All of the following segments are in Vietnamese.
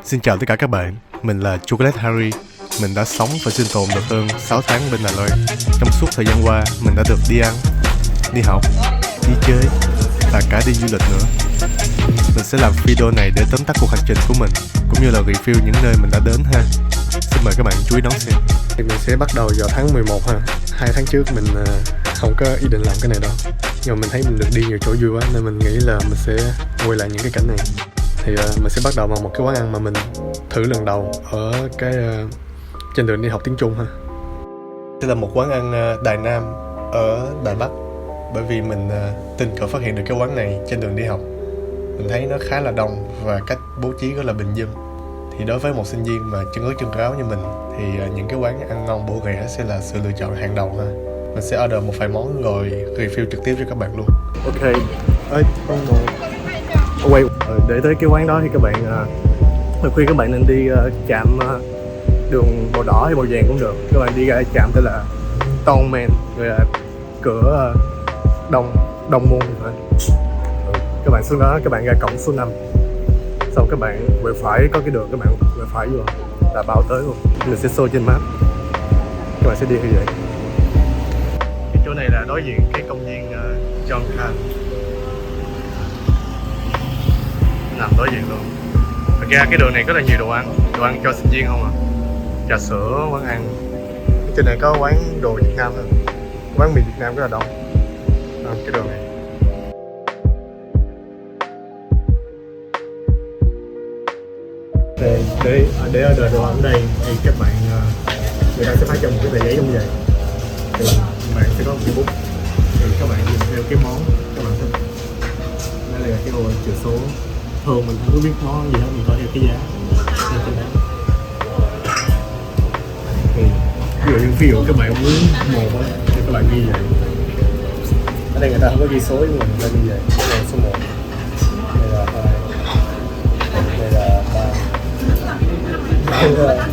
Xin chào tất cả các bạn, mình là Chocolate Harry. Mình đã sống và sinh tồn được hơn 6 tháng bên Đài Loan. Trong suốt thời gian qua, mình đã được đi ăn, đi học, đi chơi và cả đi du lịch nữa. Mình sẽ làm video này để tóm tắt cuộc hành trình của mình, cũng như là review những nơi mình đã đến ha. Xin mời các bạn chú ý đón xem. Thì mình sẽ bắt đầu vào tháng 11 ha. 2 tháng trước mình không có ý định làm cái này đâu. Nhưng mà mình thấy mình được đi nhiều chỗ vui quá nên mình nghĩ là mình sẽ quay lại những cái cảnh này. Thì mình sẽ bắt đầu bằng một cái quán ăn mà mình thử lần đầu ở cái trên đường đi học tiếng Trung ha. Đây là một quán ăn Đài Nam ở Đài Bắc. Bởi vì mình tình cờ phát hiện được cái quán này trên đường đi học. Mình thấy nó khá là đông và cách bố trí rất là bình dân. Thì đối với một sinh viên mà chân ướt chân ráo như mình thì những cái quán ăn ngon bổ rẻ sẽ là sự lựa chọn hàng đầu ha. Mình sẽ order một vài món rồi review trực tiếp cho các bạn luôn. Ok, ơi con một quay để tới cái quán đó thì các bạn mình khuyên các bạn nên đi trạm đường màu đỏ hay màu vàng cũng được. Các bạn đi ra trạm tên là Tongmen, rồi là cửa đông môn phải. Các bạn xuống đó, các bạn ra cổng số 5, xong các bạn quẹo phải, có cái đường các bạn quẹo phải vô là bao tới luôn. Mình sẽ show trên map, các bạn sẽ đi như vậy. Cái chỗ này là đối diện cái công viên John Khan, nằm đối diện luôn. Thật ra cái đường này rất là nhiều đồ ăn cho sinh viên không à. Trà sữa, quán ăn. Trên này có quán đồ Việt Nam thôi, quán mì Việt Nam rất là đông. Cái đường này để order đồ ăn ở đây thì các bạn người ta sẽ phát cho một cái tờ giấy trong vậy. Thì bạn sẽ có một cái bút, thì các bạn nhìn theo cái món các bạn thích. Đây là cái ô chữ số. Thường mình không có biết món gì hết, mình coi theo cái giá trên đó. Thì ví dụ các bạn muốn một thì các bạn ghi vậy. Ở đây người ta không có ghi số nhưng mà người ta ghi vậy. Đây là số 1, đây là 2, đây là 3, đây là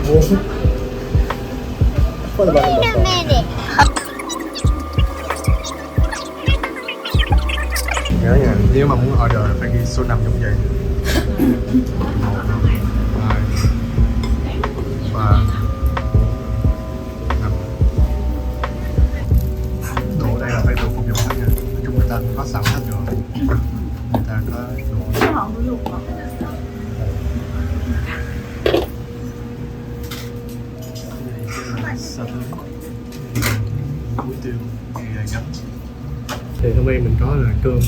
4. Có là 3 number 4. Nhớ nha, nếu mà muốn order phải ghi số 5 trong giây. 1, 2, 3, 5. Đồ ở đây là phải đồ phục vụ hết nha. Nói chung người ta có sẵn hết rồi. Người ta có đồ. Muối tiêu, ngấm. Thì hôm nay mình có là cơm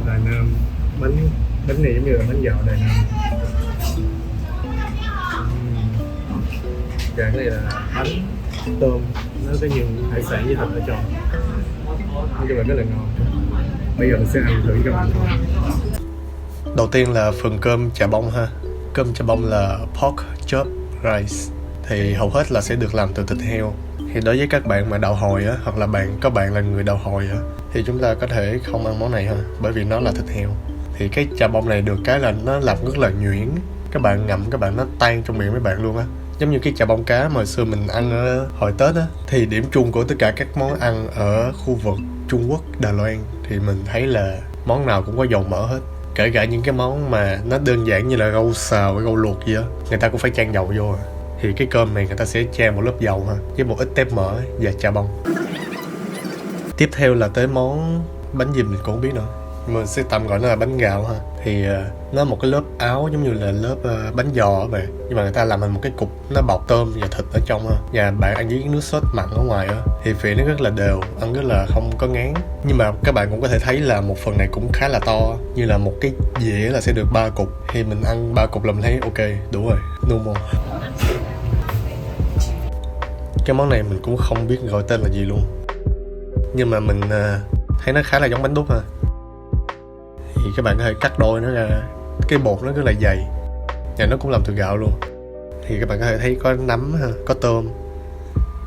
Đài Nam, bánh này giống như là bánh giò Đài Nam. Cái này là bánh tôm, nó có nhiều hải sản với thịt ở trong. Nói chung là rất là ngon. Bây giờ mình sẽ ăn thử các bạn thôi. Đầu tiên là phần cơm chả bông ha. Cơm chả bông là pork chop rice. Thì hầu hết là sẽ được làm từ thịt heo. Thì đối với các bạn mà đào hồi á, hoặc là có bạn là người đào hồi á, thì chúng ta có thể không ăn món này ha, bởi vì nó là thịt heo. Thì cái chả bông này được cái là nó làm rất là nhuyễn. Các bạn ngậm các bạn nó tan trong miệng mấy bạn luôn á. Giống như cái chả bông cá mà hồi xưa mình ăn ở hồi Tết á. Thì điểm chung của tất cả các món ăn ở khu vực Trung Quốc, Đài Loan thì mình thấy là món nào cũng có dầu mỡ hết. Kể cả những cái món mà nó đơn giản như là rau xào, rau luộc gì á, người ta cũng phải chan dầu vô. Thì cái cơm này người ta sẽ chan một lớp dầu ha, với một ít tép mỡ và chả bông. Tiếp theo là tới món bánh gì mình cũng không biết nữa, mình sẽ tạm gọi nó là bánh gạo ha. Thì nó một cái lớp áo giống như là lớp bánh giò á bạn, nhưng mà người ta làm thành một cái cục, nó bọc tôm và thịt ở trong ha. Và bạn ăn với nước sốt mặn ở ngoài á, thì vị nó rất là đều, ăn rất là không có ngán. Nhưng mà các bạn cũng có thể thấy là một phần này cũng khá là to, như là một cái dĩa là sẽ được 3 cục. Thì mình ăn 3 cục là mình thấy ok, đủ rồi, normal. Cái món này mình cũng không biết gọi tên là gì luôn, nhưng mà mình thấy nó khá là giống bánh đúc ha. Thì các bạn có thể cắt đôi nó ra, cái bột nó rất là dày và nó cũng làm từ gạo luôn. Thì các bạn có thể thấy có nấm ha, có tôm.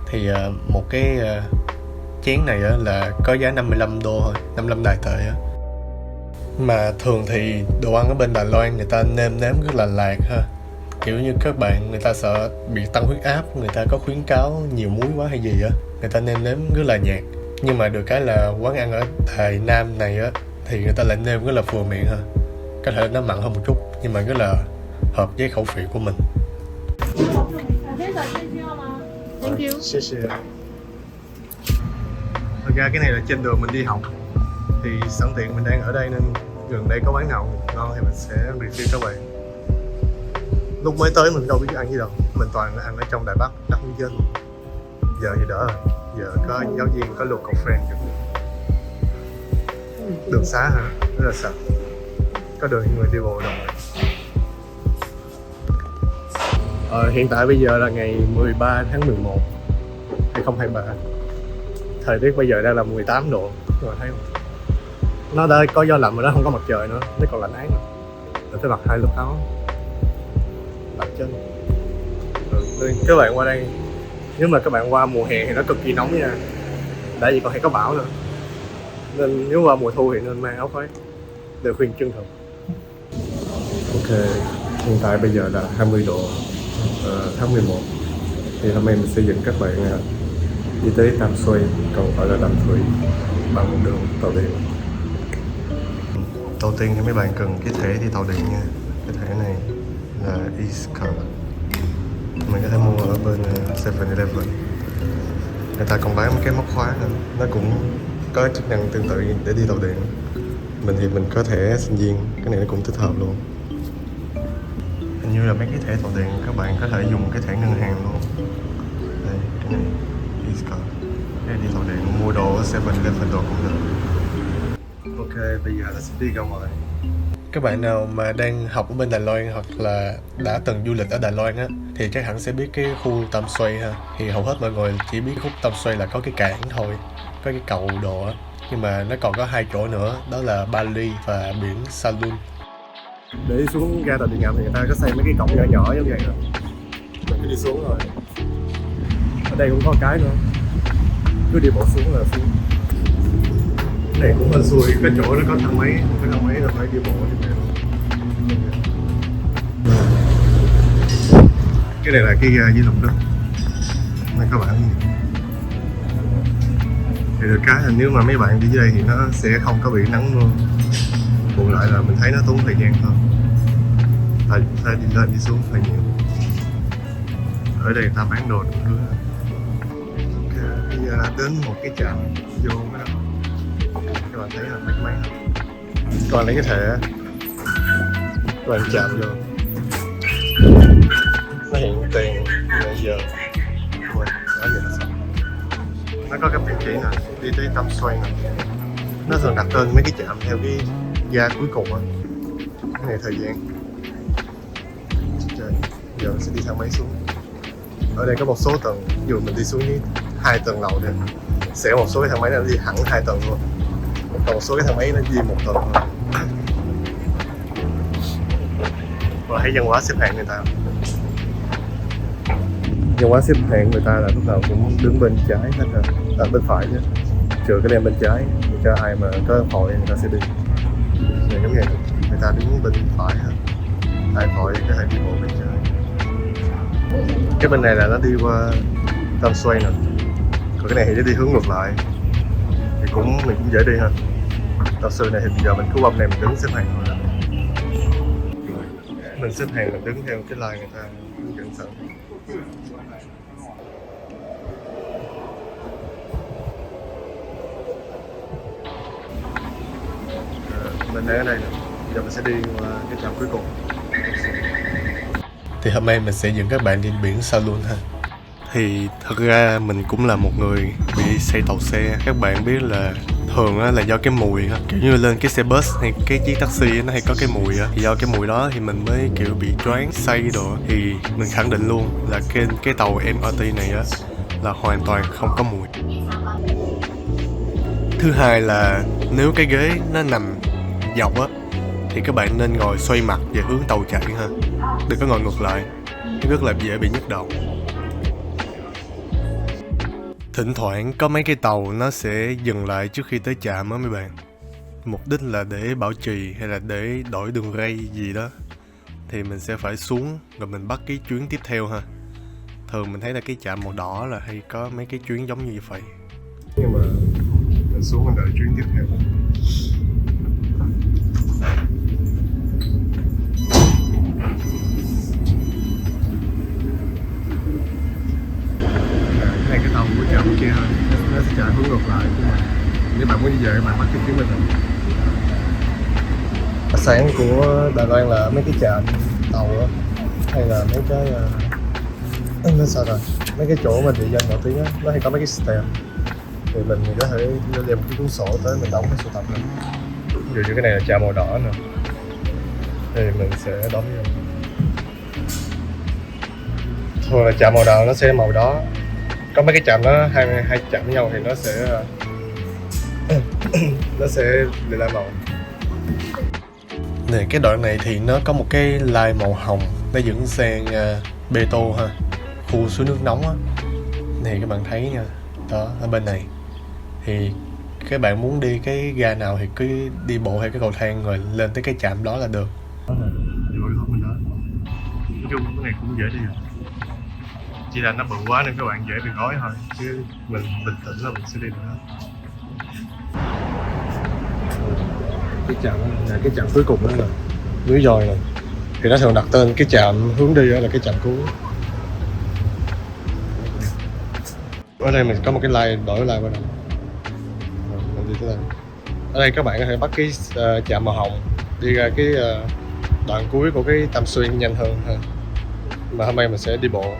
Thì một cái chén này là có giá 55 đô thôi, 55 Đài tệ á. Mà thường thì đồ ăn ở bên Đài Loan người ta nêm nếm rất là lạc ha. Kiểu như các bạn, người ta sợ bị tăng huyết áp, người ta có khuyến cáo nhiều muối quá hay gì á, người ta nêm nếm rất là nhạt. Nhưng mà được cái là quán ăn ở Đài Nam này á thì người ta lại nêm rất là vừa miệng ha. Có thể nó mặn hơn một chút nhưng mà rất là hợp với khẩu vị của mình. Thank you. Thật ra cái này là trên đường mình đi học, thì sẵn tiện mình đang ở đây nên gần đây có quán nào ngon thì mình sẽ review các bạn. Lúc mới tới mình đâu biết ăn gì đâu, mình toàn ăn ở trong Đài Bắc, đắt muốn chết luôn. Giờ thì đỡ rồi, giờ có giáo viên, có local friend kìa. Đường xá hả? Rất là sạch, có đường người đi bộ đồng. Hiện tại bây giờ là ngày 13 tháng 11 2023. Thời tiết bây giờ đang là 18 độ, các bạn thấy không? Nó đã có gió lạnh mà nó không có mặt trời nữa, nó còn lạnh ác nữa. Mình phải mặc 2 lớp áo, lạnh chân. Các bạn qua đây, nếu mà các bạn qua mùa hè thì nó cực kỳ nóng nha, tại vì còn hay có bão nữa, nên nếu qua mùa thu thì nên mang áo khoác, lời khuyên chân thật. Ok, hiện tại bây giờ là 20 độ tháng 11, thì hôm nay mình sẽ dẫn các bạn đi tới Tam Xoay, còn gọi là Đàm Thủy, bằng một đường tàu điện. Đầu tiên thì mấy bạn cần cái thẻ đi tàu điện nha. Cái thẻ này là East Card, mình có thể mua ở bên 7-Eleven. Người ta còn bán mấy cái móc khóa nữa, nó cũng có chức năng tương tự để đi tàu điện. Mình thì mình có thẻ sinh viên, cái này nó cũng thích hợp luôn. Hình như là mấy cái thẻ tàu điện các bạn có thể dùng cái thẻ ngân hàng luôn. Đây, cái này East Card, cái này đi tàu điện, mua đồ ở 7-Eleven đồ cũng được. Ok, bây giờ là sẽ đi ra ngoài. Các bạn nào mà đang học ở bên Đài Loan hoặc là đã từng du lịch ở Đài Loan á, thì chắc hẳn sẽ biết cái khu Tam Xoay ha. Thì hầu hết mọi người chỉ biết khúc Tam Xoay là có cái cảng thôi, có cái cầu đồ á. Nhưng mà nó còn có 2 chỗ nữa, đó là Bali và biển Salun. Để đi xuống ga tàu điện ngầm thì người ta có xây mấy cái cổng nhỏ nhỏ giống vậy rồi. Mình cứ đi xuống rồi. Ở đây cũng có cái nữa, cứ đi bộ xuống là xuống. Cái này cũng hên xui, cái chỗ nó có thang máy, cái thang máy là phải đi bộ đi về. Cái này là cái ga dưới lòng đất, nên các bạn thì được cái là nếu mà mấy bạn đi dưới đây thì nó sẽ không có bị nắng mưa. Bù lại là mình thấy nó tốn thời gian hơn, tại phải đi lên đi xuống hơi nhiều. Ở đây người ta bán đồ đủ thứ. Ok, bây giờ là đến một cái trạm vô cái đó. Các bạn thấy là mấy máy không? Các bạn lấy cái thẻ, các bạn chạm vô, nó hiện tiền bây giờ. Ui, đó giờ là xong. Nó có cái vị trí này, đi tới Tam Xoay này. Nó thường đặt tên mấy cái trạm theo cái ga cuối cùng á. Cái này thời gian. Trời, giờ mình sẽ đi thang máy xuống. Ở đây có một số tầng, dù mình đi xuống với 2 tầng lầu đây, sẽ có một số cái thang máy nó đi hẳn 2 tầng luôn. Còn một số cái thang máy nó đi 1 tầng thôi. Và thấy văn hóa xếp hạng người ta. Văn hóa xếp hạng người ta là lúc nào cũng đứng bên trái hết rồi, bên phải chứ. Trừ cái đèn bên trái, để cho ai mà có vội người ta sẽ đi. Thì giống như người ta đứng bên phải hơn, ai vội thì có thể đi bộ bên trái. Cái bên này là nó đi qua Tam Xoay nè, còn cái này thì nó đi hướng ngược lại, thì mình cũng dễ đi ha. Thật sự này thì bây giờ mình cứ qua bên này mình đứng xếp hàng thôi. Mình xếp hàng mình đứng theo cái line người ta hướng dẫn sẵn. Mình đang ở đây nè, giờ mình sẽ đi qua cái trạm cuối cùng. Thì hôm nay mình sẽ dẫn các bạn đi biển Salun ha. Thì thật ra mình cũng là một người bị say tàu xe. Các bạn biết là thường là do cái mùi á, kiểu như lên cái xe bus hay cái chiếc taxi nó hay có cái mùi á, thì do cái mùi đó thì mình mới kiểu bị choáng say đồ. Thì mình khẳng định luôn là cái tàu MRT này á là hoàn toàn không có mùi. Thứ hai là nếu cái ghế nó nằm dọc á thì các bạn nên ngồi xoay mặt về hướng tàu chạy ha, đừng có ngồi ngược lại, nó rất là dễ bị nhức đầu. Thỉnh thoảng có mấy cái tàu nó sẽ dừng lại trước khi tới trạm á mấy bạn, mục đích là để bảo trì hay là để đổi đường ray gì đó, thì mình sẽ phải xuống rồi mình bắt cái chuyến tiếp theo ha. Thường mình thấy là cái trạm màu đỏ là hay có mấy cái chuyến giống như vậy, nhưng mà mình xuống mình đợi chuyến tiếp theo. sản của Đài Loan là mấy cái trạm tàu á, hay là mấy cái nó sao rồi, mấy cái chỗ mà địa danh nổi tiếng á, nó hay có mấy cái stand thì mình có thể đem một cái cuốn sổ tới mình đóng cái sưu tập này. Ví dụ như cái này là trạm màu đỏ nè, thì mình sẽ đóng vô. Thường là chạm màu đỏ nó sẽ màu đó, có mấy cái chạm nó hai chạm với nhau thì nó sẽ nó sẽ để lại màu. Này cái đoạn này thì nó có một cái line màu hồng, nó dẫn sang Bê Tô ha, khu suối nước nóng á. Này các bạn thấy nha, đó ở bên này thì các bạn muốn đi cái ga nào thì cứ đi bộ hay cái cầu thang rồi lên tới cái trạm đó là được. Nói chung cái này cũng dễ đi rồi, chỉ là nó bự quá nên các bạn dễ bị gói thôi, chứ mình bình tĩnh là mình sẽ đi được hết. Cái trạm là cái trạm cuối cùng đó là núi Doi này, thì nó thường đặt tên cái trạm hướng đi đó là cái trạm cuối. Ở đây mình có một cái line đổi line qua đây, mình đi tới đây. Ở đây các bạn có thể bắt cái trạm màu hồng đi ra cái đoạn cuối của cái Tam Xuyên nhanh hơn ha. Mà hôm nay mình sẽ đi bộ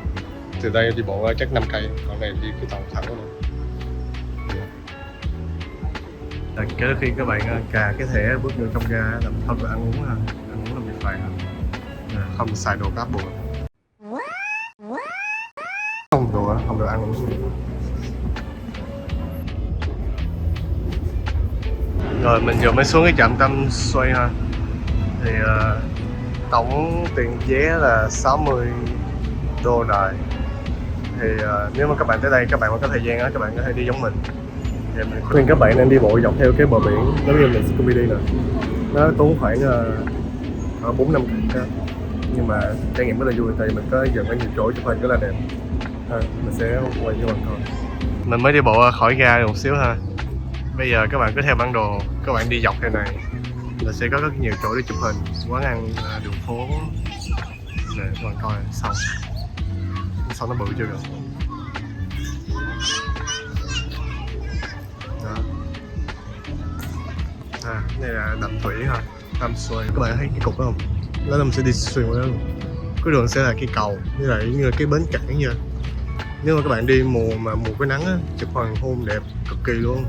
từ đây đi bộ chắc 5 cây, còn này đi cái tàu thẳng luôn. Cái khi các bạn cà cái thẻ bước vô trong ga là không được ăn uống ha, ăn uống là bị phạt ha, không xài đồ cáp buộc, không được ăn uống. Rồi mình vừa mới xuống cái trạm Tam Xuyên ha, thì tổng tiền vé là 60 đô Đài. Thì nếu mà các bạn tới đây các bạn mà có thời gian á, các bạn có thể đi giống mình. Thì mình khuyên các bạn nên đi bộ dọc theo cái bờ biển giống như mình cũng đi nè. Nó tốn khoảng 4-5 cây, nhưng mà trải nghiệm rất là vui, tại vì mình có dừng ở nhiều chỗ chụp hình rất là đẹp. Mình sẽ quay cho bạn coi. Mình mới đi bộ khỏi ga được một xíu ha. Bây giờ các bạn cứ theo bản đồ, các bạn đi dọc theo này là sẽ có rất nhiều chỗ để chụp hình, quán ăn, đường phố để các bạn coi. Xong nó bự chưa rồi. Đó. Đây là đầm thủy ha, Tam Xuyên. Các bạn thấy cái cục đó không? Đó là mình sẽ đi xuyên qua đó luôn. Cái đường sẽ là cái cầu, như là như cái bến cảng vậy. Nếu mà các bạn đi mùa cái nắng á, chụp hoàng hôn đẹp cực kỳ luôn,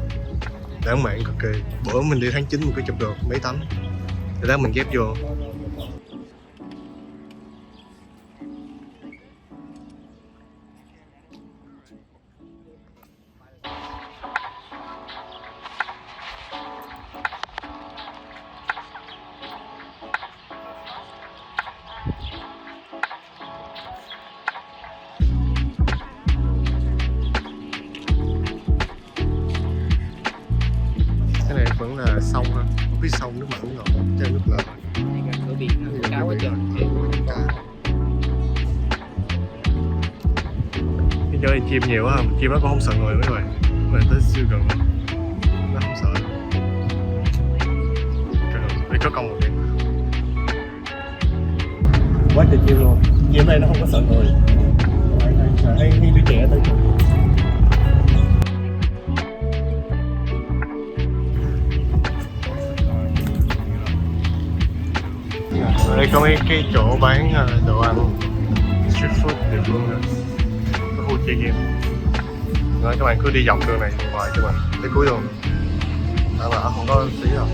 lãng mạn cực kỳ. Bữa mình đi tháng 9 mình có chụp được mấy tấm, thì đó mình ghép vô. Cái này vẫn là sông ha, phía sông nước mặn ngọt, trên nước lợ. Cửa biển nó cao quá trời. Cái chỗ này chim nhiều quá, chim nó cũng không sợ người mấy người. Mình tới siêu gần luôn, nó không sợ. Vì có con một điểm. Quá trời chim luôn, chim này nó không có sợ người. Hay đứa trẻ tới. Ở đây có mấy cái chỗ bán đồ ăn street food địa phương nữa, có khu chơi game. Rồi các bạn cứ đi dọc đường này hoài cho mình tới cuối luôn, đã là không có phí đâu.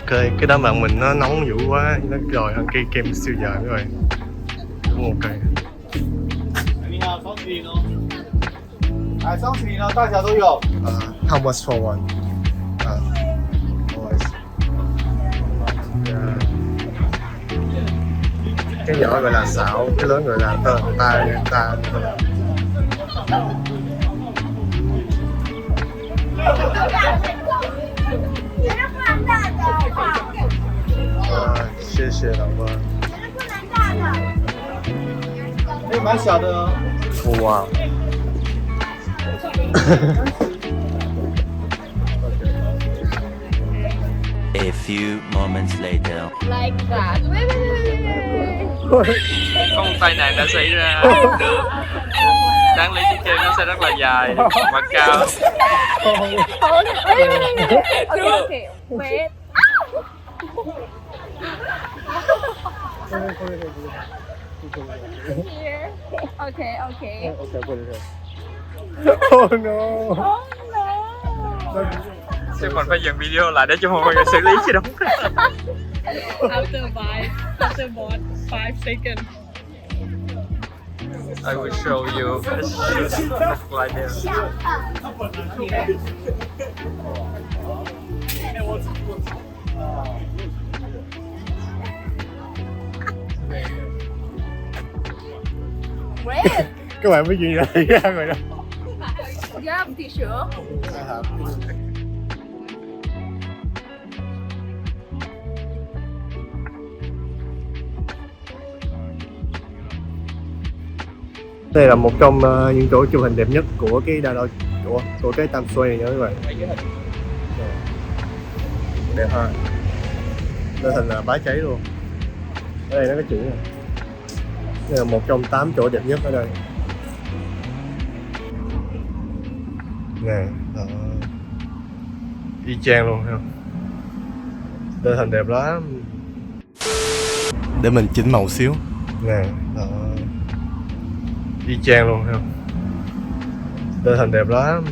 Ok, cái đám bạn mình nó nóng dữ quá, nó rồi hơn cây kem siêu dài các bạn. Cũng ok. 你好，双喜哦。哎，双喜呢，大小都有。How much for one? Cái nhỏ gọi là xạo, cái lớn gọi là ta. Xie xie老婆。哎，蛮小的哦。哇。A few moments later. Like that. Không tai nạn đã xảy ra. đáng lý chiếc chân nó sẽ rất là dài và cao. Okay. Wait. Here. Okay. Oh no. Oh no. Chứ còn phải dừng video lại để cho mọi người xử lý chứ đúng. After 5 seconds. I will show you a shoot look like this. Red. Các bạn biết gì rồi ra rồi đó. You have tissue. Đây là một trong những chỗ chụp hình đẹp nhất của cái Đà Lạt, của cái Tam Xoay này nha các bạn. Đẹp ha. Lên hình là bá cháy luôn. Ở đây nó có chữ này. Đây là một trong 8 chỗ đẹp nhất ở đây. Nè, y chang luôn thấy không? Lên hình đẹp lắm. Để mình chỉnh màu xíu. Nè, y chang luôn thấy không? Lên hình đẹp lắm.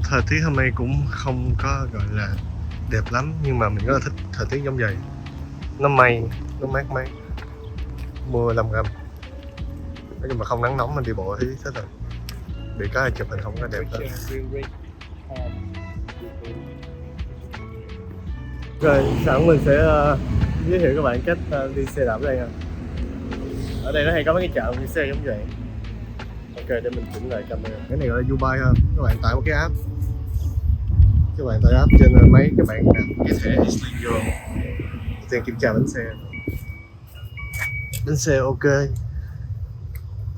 Thời tiết hôm nay cũng không có gọi là đẹp lắm, nhưng mà mình rất là thích thời tiết giống vậy. Nó mây, nó mát mát, mưa lâm râm. Nói chung mà không nắng nóng mình đi bộ thì thích rồi. Bị cái chụp hình không có đẹp lắm. Rồi sẵn mình sẽ giới thiệu các bạn cách đi xe đạp ở đây nha. Ở đây nó hay có mấy cái chợ đi xe giống vậy. Ok, để mình chỉnh lại camera. Cái này gọi là Dubai ha. Các bạn tải một cái app. Các bạn tải app trên máy các bạn nạp cái thẻ Eastlink vô. Tiền kiểm tra bánh xe. Bánh xe ok.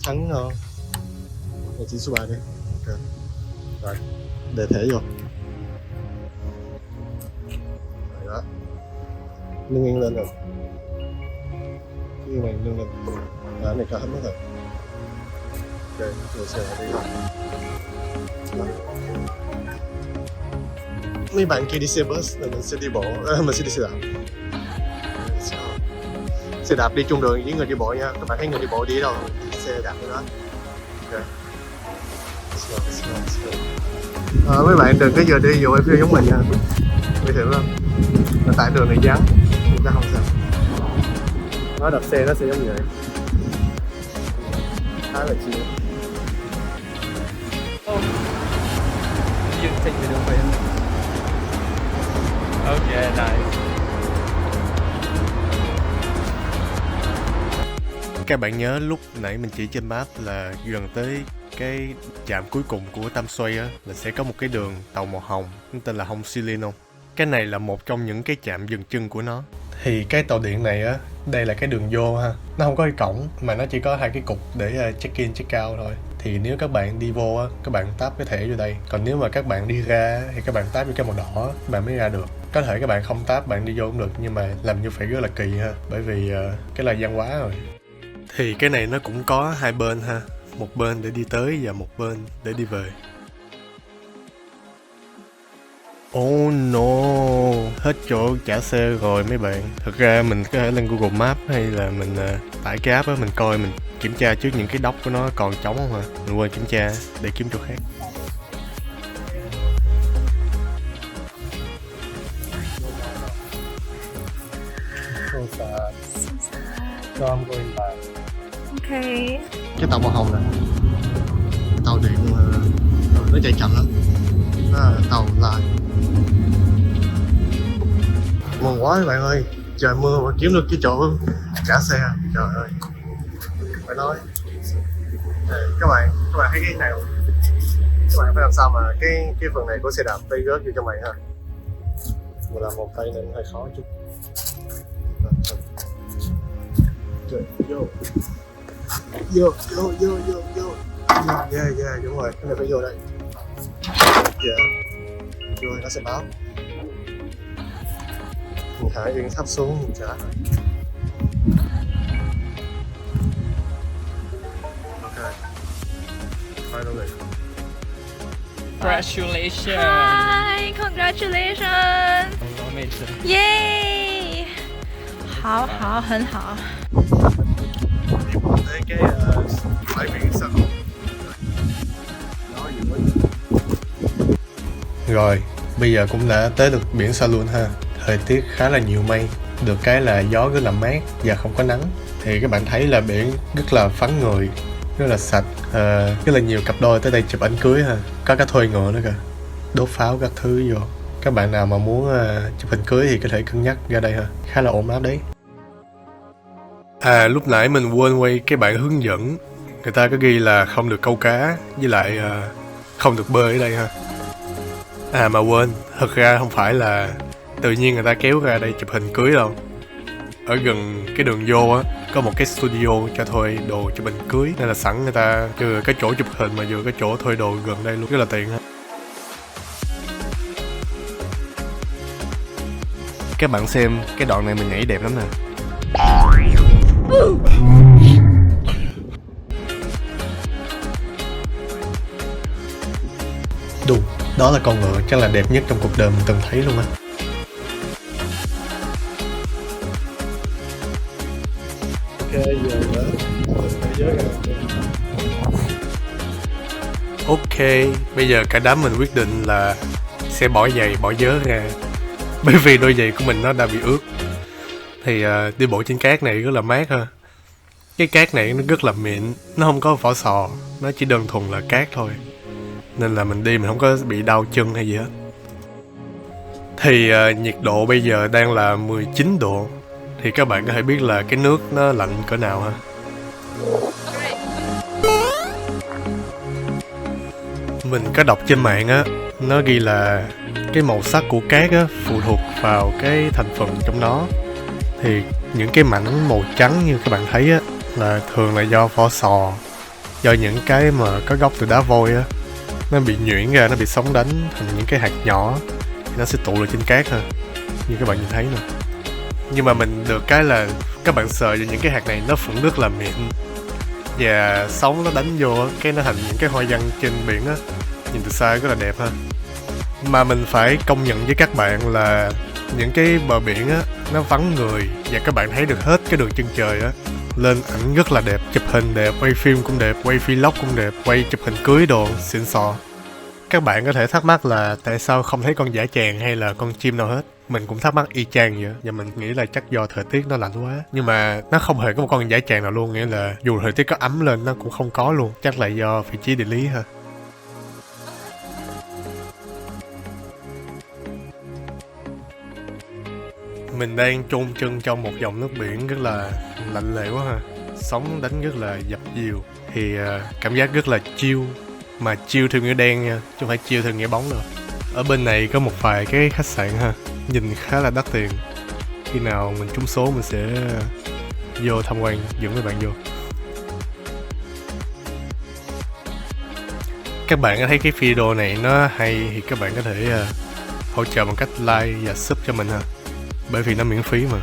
Thắng ngon. Mình chỉ số 3 đi. Ok. Rồi, để thẻ vô. Rồi đó. Nâng yên lên rồi. Cái này nâng lên. Cái này cao hết mất rồi. Ok, rồi xe đi. Đó. Mấy bạn kia đi xe bus là mình sẽ đi bộ, mình sẽ đi xe đạp. Xe đạp đi chung đường với người đi bộ nha. Các bạn thấy người đi bộ đi đâu, đi xe đạp đó. Ok. Mấy bạn đừng có giờ đi dụ em giống mình nha. Nguy hiểm lắm. Mà tại đường này vắng, chúng ta không sao. Nó đạp xe nó sẽ giống vậy. Khá là chill. You take video for him. Okay, nice. Các bạn nhớ lúc nãy mình chỉ trên map là gần tới cái trạm cuối cùng của Tam Xoay á, là sẽ có một cái đường tàu màu hồng, nó tên là Hồng Silin không? Cái này là một trong những cái trạm dừng chân của nó. Thì cái tàu điện này á, đây là cái đường vô ha. Nó không có cái cổng mà nó chỉ có hai cái cục để check in, check out thôi. Thì nếu các bạn đi vô á, các bạn tap cái thẻ vô đây. Còn nếu mà các bạn đi ra thì các bạn tap vô cái màu đỏ, các bạn mới ra được. Có thể các bạn không tap, bạn đi vô cũng được, nhưng mà làm như vậy rất là kỳ ha. Bởi vì cái là văn hóa rồi. Thì cái này nó cũng có hai bên ha. Một bên để đi tới và một bên để đi về. Oh no, hết chỗ trả xe rồi mấy bạn. Thực ra mình có thể lên Google Maps hay là mình tải cái app á, mình coi, mình kiểm tra trước những cái dock của nó còn trống không hả. Mình quên kiểm tra để kiếm chỗ khác. So sad. So I'm going back. Okay. Cái tàu màu hồng này, tàu điện nó chạy chậm lắm. Đó là tàu Line. Mừng quá các bạn ơi, trời mưa mà kiếm được cái chỗ trả xe, trời ơi, phải nói. Các bạn thấy cái này không? Các bạn phải làm sao mà cái phần này của xe đạp tay rớt vô trong này ha. Mà làm một tay nên hơi khó chút. Trời, vô. Yeah, đúng rồi, cái này phải vô đây. Vô nó sẽ báo. Mình thả yên thấp xuống mình trả. finally. Congratulations. Hi, congratulations! Amazing. Yay! 好好很好。 Tới cái bãi biển sân. Rồi, bây giờ cũng đã tới được biển Saloon ha. Thời tiết khá là nhiều mây, được cái là gió rất là mát và không có nắng. Thì các bạn thấy là biển rất là vắng người, rất là sạch, rất là nhiều cặp đôi tới đây chụp ảnh cưới ha. Có cả thuê ngựa nữa kìa, đốt pháo các thứ vô. Các bạn nào mà muốn chụp hình cưới thì có thể cân nhắc ra đây ha, khá là ổn áp đấy. À, lúc nãy mình quên quay cái bản hướng dẫn. Người ta có ghi là không được câu cá, với lại không được bơi ở đây ha. À mà quên, thật ra không phải là tự nhiên người ta kéo ra đây chụp hình cưới đâu. Ở gần cái đường vô á, có một cái studio cho thuê đồ chụp hình cưới. Nên là sẵn người ta vừa cái chỗ chụp hình mà vừa cái chỗ thuê đồ gần đây luôn, rất là tiện ha. Các bạn xem, cái đoạn này mình nhảy đẹp lắm nè. Đúng, đó là con ngựa chắc là đẹp nhất trong cuộc đời mình từng thấy luôn á. Ok, bây giờ cả đám mình quyết định là sẽ bỏ giày, bỏ vớ ra. Bởi vì đôi giày của mình nó đã bị ướt. Thì đi bộ trên cát này rất là mát ha. Cái cát này nó rất là mịn, nó không có vỏ sò, nó chỉ đơn thuần là cát thôi. Nên là mình đi mình không có bị đau chân hay gì hết. Thì nhiệt độ bây giờ đang là 19 độ. Thì các bạn có thể biết là cái nước nó lạnh cỡ nào ha. Mình có đọc trên mạng á, nó ghi là cái màu sắc của cát á phụ thuộc vào cái thành phần trong nó. Thì những cái mảnh màu trắng như các bạn thấy á là thường là do vỏ sò, do những cái mà có gốc từ đá vôi á, nó bị nhuyễn ra, nó bị sóng đánh thành những cái hạt nhỏ thì nó sẽ tụ lại trên cát ha, như các bạn nhìn thấy nè. Nhưng mà mình được cái là các bạn sờ vào những cái hạt này nó vẫn rất là mịn, và sóng nó đánh vô á, cái nó thành những cái hoa văn trên biển á, nhìn từ xa rất là đẹp ha. Mà mình phải công nhận với các bạn là những cái bờ biển á nó vắng người và các bạn thấy được hết cái đường chân trời á, lên ảnh rất là đẹp, chụp hình đẹp, quay phim cũng đẹp, quay vlog cũng đẹp, quay chụp hình cưới đồ xịn sò. Các bạn có thể thắc mắc là tại sao không thấy con dã tràng hay là con chim nào hết. Mình cũng thắc mắc y chang vậy, và mình nghĩ là chắc do thời tiết nó lạnh quá. Nhưng mà nó không hề có một con dã tràng nào luôn, nghĩa là dù thời tiết có ấm lên nó cũng không có luôn. Chắc là do vị trí địa lý ha. Mình đang chôn chân trong một dòng nước biển rất là lạnh lẽo quá ha. Sóng đánh rất là dập dìu. Thì cảm giác rất là chill. Mà chill theo nghĩa đen nha, chứ không phải chill theo nghĩa bóng đâu. Ở bên này có một vài cái khách sạn ha, nhìn khá là đắt tiền. Khi nào mình trúng số mình sẽ vô tham quan, dẫn mấy bạn vô. Các bạn có thấy cái video này nó hay thì các bạn có thể hỗ trợ bằng cách like và sub cho mình ha. Bởi vì nó miễn phí mà.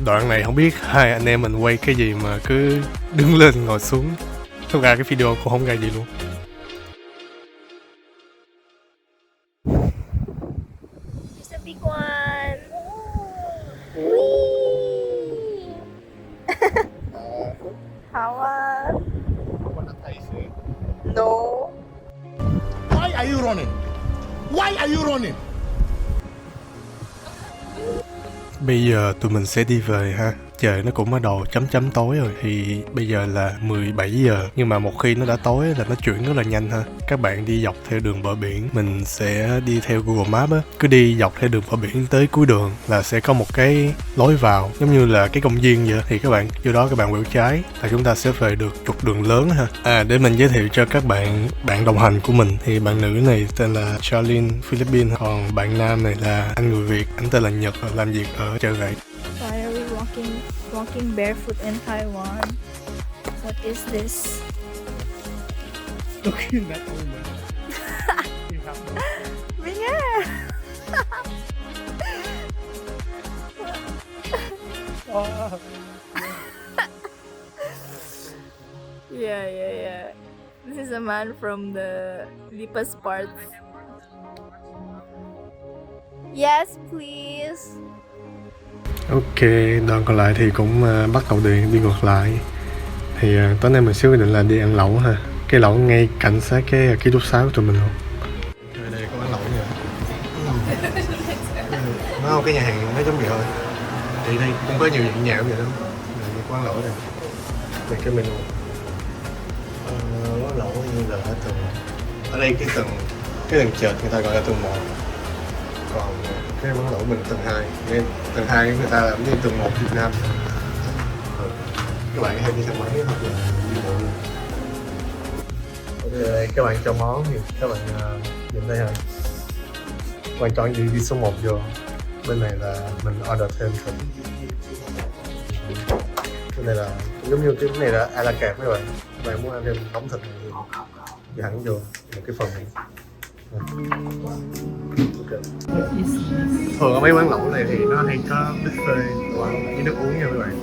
Đoạn này không biết hai anh em mình quay cái gì mà cứ đứng lên ngồi xuống. Thật ra cái video cũng không ra gì luôn. It's a big one. How No. Why are you running? Why are you running? Bây giờ tụi mình sẽ đi về ha. Trời nó cũng bắt đầu chấm tối rồi. Thì bây giờ là 17 giờ. Nhưng mà một khi nó đã tối là nó chuyển rất là nhanh ha. Các bạn đi dọc theo đường bờ biển. Mình sẽ đi theo Google Maps á. Cứ đi dọc theo đường bờ biển tới cuối đường là sẽ có một cái lối vào, giống như là cái công viên vậy. Thì các bạn vô đó các bạn quẹo trái là chúng ta sẽ về được trục đường lớn ha. À, để mình giới thiệu cho các bạn đồng hành của mình. Thì bạn nữ này tên là Charlene, Philippines. Còn bạn nam này là anh người Việt, anh tên là Nhật, làm việc ở chợ gậy. Why are we walking barefoot in Taiwan? What is this? Looking at woman. Vinh à. Yeah. This is a man from the deepest parts. Yes, please. Ok, đoạn còn lại thì cũng bắt đầu đi ngược lại. Thì tối nay mình sẽ quyết định là đi ăn lẩu ha. Cái lẩu ngay cạnh sát cái ký túc xá của tụi mình luôn. Đây có quán lẩu nè. Nó không, cái nhà hàng nó giống vậy thôi. Thì đây cũng có nhiều dạng nhạo vậy đó. Đây quán lẩu này. Đây cái menu. Quán lẩu như là ở tầng. Ở đây cái tầng trệt người ta gọi là tầng 1. Còn cái quán lẩu mình tầng 2. Nên tầng 2 người ta làm như tầng 1 Việt Nam. Các bạn hay đi thang máy hoặc là đi bộ luôn. Đây, các bạn cho món thì các bạn nhìn đây ha. Các bạn chọn đi số 1 vô. Bên này là mình order thêm thịt. Cái này là giống như cái này là a la carte các bạn. Các bạn muốn ăn thêm đóng thịt thì hẳn vô một cái phần này. Okay. Thường ở mấy quán lẩu này thì nó hay có buffet đồ ăn với nước uống nha các bạn.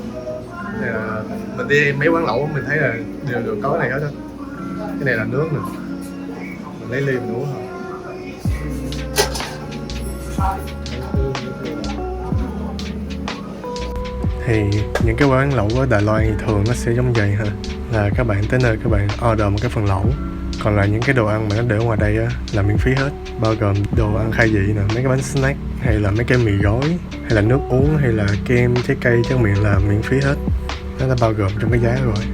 Mình đi mấy quán lẩu mình thấy là đều có cái này hết á. Cái này là nước nè, mình lấy ly mình uống thôi. Thì những cái quán lẩu ở Đài Loan thì thường nó sẽ giống vậy ha, là các bạn tới nơi các bạn order một cái phần lẩu, còn lại những cái đồ ăn mà nó để ngoài đây á là miễn phí hết, bao gồm đồ ăn khai vị nè, mấy cái bánh snack hay là mấy cái mì gói hay là nước uống hay là kem trái cây tráng miệng là miễn phí hết, nó đã bao gồm trong cái giá rồi.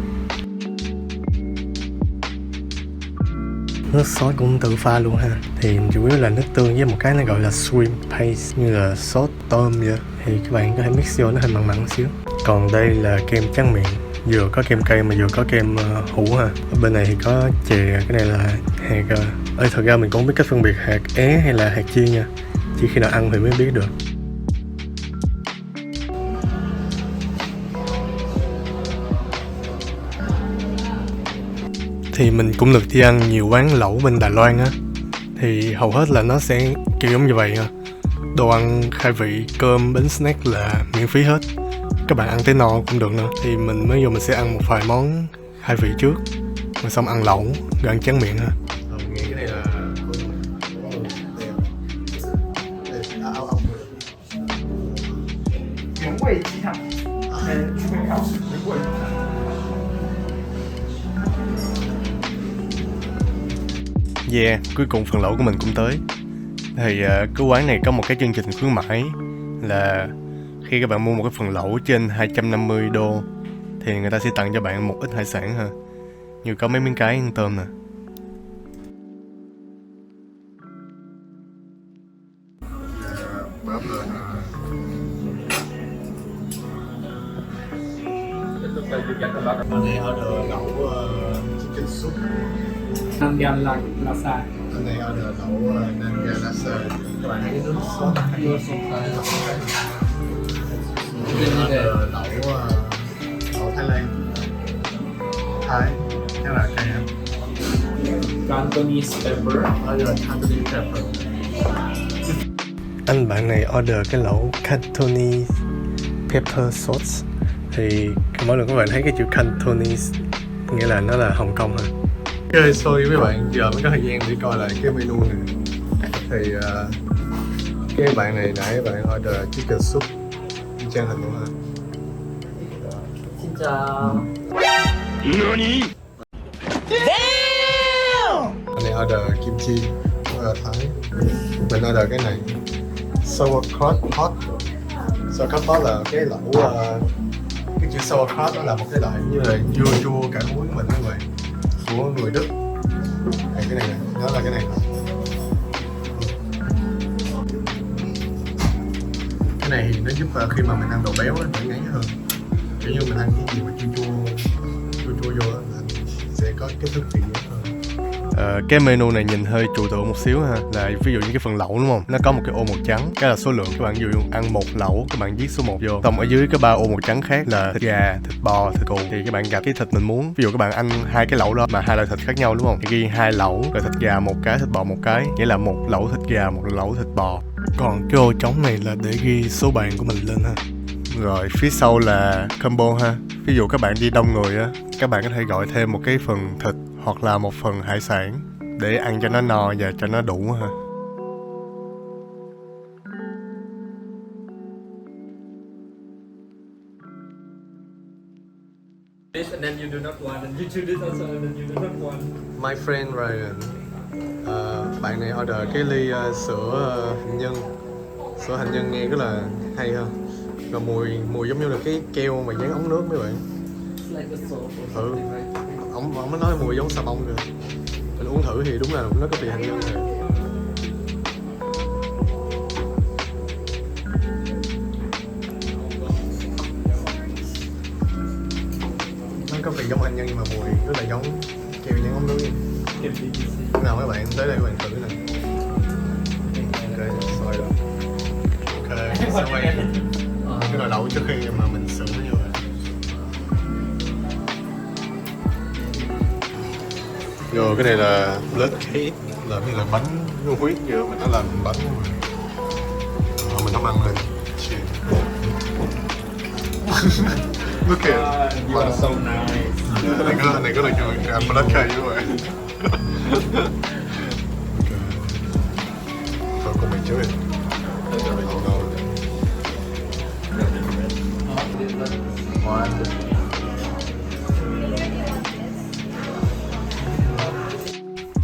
Nước sốt cũng tự pha luôn ha, thì chủ yếu là nước tương với một cái nó gọi là shrimp paste, như là sốt tôm vậy, thì các bạn có thể mix vô nó hơi mặn mặn xíu. Còn đây là kem tráng miệng, vừa có kem cây mà vừa có kem hũ ha. Ở bên này thì có chè, cái này là hạt thật ra mình cũng không biết cách phân biệt hạt é hay là hạt chiên nha, chỉ khi nào ăn thì mới biết được. Thì mình cũng được đi ăn nhiều quán lẩu bên Đài Loan á, thì hầu hết là nó sẽ kiểu giống như vậy ha. Đồ ăn khai vị, cơm, bánh snack là miễn phí hết, các bạn ăn tới no cũng được nữa. Thì mình mới vô mình sẽ ăn một vài món khai vị trước, rồi xong ăn lẩu, rồi ăn tráng miệng ha. Nghĩ cái này là yeah, cuối cùng phần lẩu của mình cũng tới. Thì cái quán này có một cái chương trình khuyến mãi là khi các bạn mua một cái phần lẩu trên 250 đô thì người ta sẽ tặng cho bạn một ít hải sản ha, như có mấy miếng cái ăn tôm nè. Anh này order lẩu chicken soup. Nam gan laksa. Anh này order lẩu nam gan laksa. Các bạn thấy nước sốt hay nước sốt Thái. Lẩu Thái Lan. Thái, cái là cây hả? Cantonese pepper. Order Cantonese pepper. Anh bạn này order cái lẩu Cantonese pepper sauce. Thì mỗi lần các bạn thấy cái chữ Cantonese nghĩa là nó là Hồng Kông hả? Ok, sorry mấy bạn, giờ mới có thời gian để coi lại cái menu này. Thì cái bạn này nãy bạn order chicken soup, trang hình luôn hả? Xin chào. Anh này order kimchi, order Thái. Mình order cái này sauerkraut hot. Sauerkraut hot là cái lẩu cái chữ sauerkraut nó là một cái loại như là dưa chua cả muối của mình các bạn, của người Đức. Cái này nó là cái này. Cái này thì nó giúp khi mà mình ăn đồ béo nó ngấy hơn, kiểu như mình ăn cái gì mà chua vô sẽ có cái thức vị hơn. Cái menu này nhìn hơi trừu tượng một xíu ha, là ví dụ như cái phần lẩu đúng không, nó có một cái ô màu trắng, cái là số lượng. Các bạn ví dụ ăn một lẩu các bạn viết số 1 vô, xong ở dưới cái 3 ô màu trắng khác là thịt gà, thịt bò, thịt cừu, thì các bạn gặp cái thịt mình muốn. Ví dụ các bạn ăn 2 cái lẩu đó mà 2 loại thịt khác nhau đúng không, thì ghi 2 lẩu rồi thịt gà 1 cái, thịt bò 1 cái, nghĩa là 1 lẩu thịt gà, 1 lẩu thịt bò. Còn cái ô trống này là để ghi số bàn của mình lên ha. Rồi phía sau là combo ha. Ví dụ các bạn đi đông người á, các bạn có thể gọi thêm một cái phần thịt hoặc là một phần hải sản để ăn cho nó no và cho nó đủ ha. This and then you do not want, and you do this also, and then you do not want. My friend Ryan, bạn này order cái ly sữa hạnh nhân. Sữa hạnh nhân nghe rất là hay ha. Và mùi giống như là cái keo mà dán ống nước mấy bạn. Ông mới nói mùi giống xà bông kìa. Mình uống thử thì đúng là nó có vị hạnh nhân rồi. Nó có vị giống hạnh nhân nhưng mà mùi rất là giống keo dán ống nước. Nào các bạn tới đây các bạn thử nè. Ok, rồi rồi. Ok, sẽ quay cái nồi lẩu trước khi mà mình sửa nó như vậy. Rồi cái này là blood cake, là cái là bánh huyết vậy mà nó làm bánh mình không ăn lên. Look at You are so nice. cái này có là cho ăn blood cake như vậy. Thôi con mình trước đi.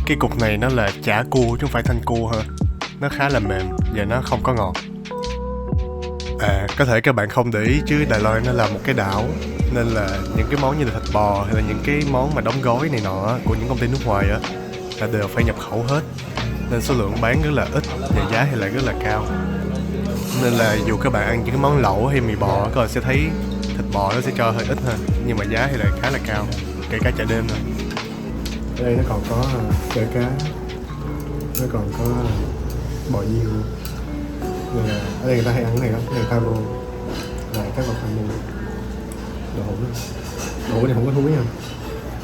Cái cục này nó là chả cua chứ không phải thanh cua hả? Nó khá là mềm và nó không có ngọt. À, có thể các bạn không để ý chứ Đài Loan nó là một cái đảo, nên là những cái món như là thịt bò hay là những cái món mà đóng gói này nọ của những công ty nước ngoài á là đều phải nhập khẩu hết, nên số lượng bán rất là ít và giá thì lại rất là cao. Nên là dù các bạn ăn những cái món lẩu hay mì bò, các bạn sẽ thấy thịt bò nó sẽ cho hơi ít hơn, nhưng mà giá thì lại khá là cao, kể cả chợ đêm thôi. Ở đây nó còn có chả cá, nó còn có bò nhiêu. Ở đây người ta hay ăn cái này lắm, cái này taro, là các vật ăn mua. Đậu hũ đó. Đậu hũ này không có thúi nha.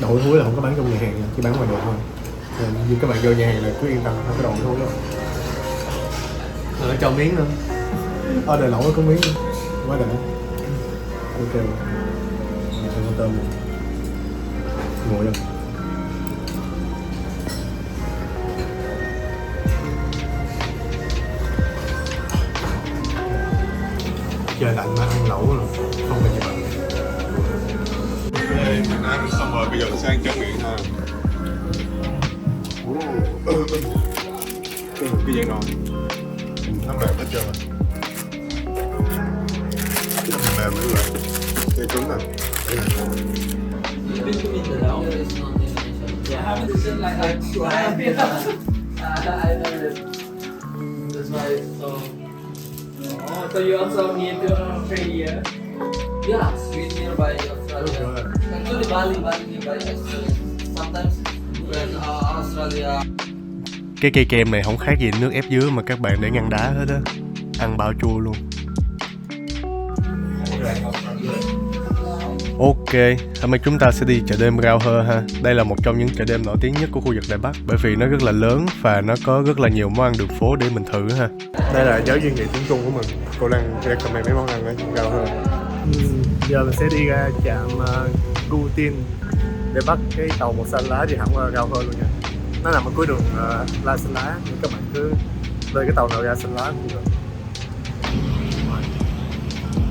Đậu hũ thúi là không có bán trong nhà hàng, chỉ bán ngoài đường thôi. Nên như các bạn vô nhà hàng là cứ yên tâm, không có đậu hũ thúi đâu. Rồi nó cho miếng nữa. Order lẩu có miếng nữa. Quá đỉnh. Ok. Mình sẽ có tôm luôn. Ngồi đâu. Trời lạnh mà ăn lẩu rồi, không phải gì bằng. Đây, mình ăn xong rồi, bây giờ mình sẽ ăn tráng miệng thôi. Cái gì ngon? Nó mềm hết trơn rồi. Mềm nữa rồi. Đây cứng nè. Đây này. Oh, so you also need to Australia? Yeah, sweet nearby Australia. Actually, Bali nearby Australia. Sometimes when Australia. Cái cây kem này không khác gì nước ép dứa mà các bạn để ngăn đá hết á. Ăn bao chua luôn. Ok, hôm nay chúng ta sẽ đi chợ đêm Rau Hơ ha. Đây là một trong những chợ đêm nổi tiếng nhất của khu vực Đài Bắc, bởi vì nó rất là lớn và nó có rất là nhiều món ăn đường phố để mình thử ha. Đây là giáo viên dạy tiếng Trung của mình. Cô đang recommend mấy món ăn ở Rau Hơ. Giờ mình sẽ đi ra trạm Gu Tin để bắt cái tàu màu xanh lá đi thẳng qua Rau Hơ luôn nha. Nó nằm ở cuối đường La Xanh Lá, nên các bạn cứ lên cái tàu nào ra Xanh Lá cũng được.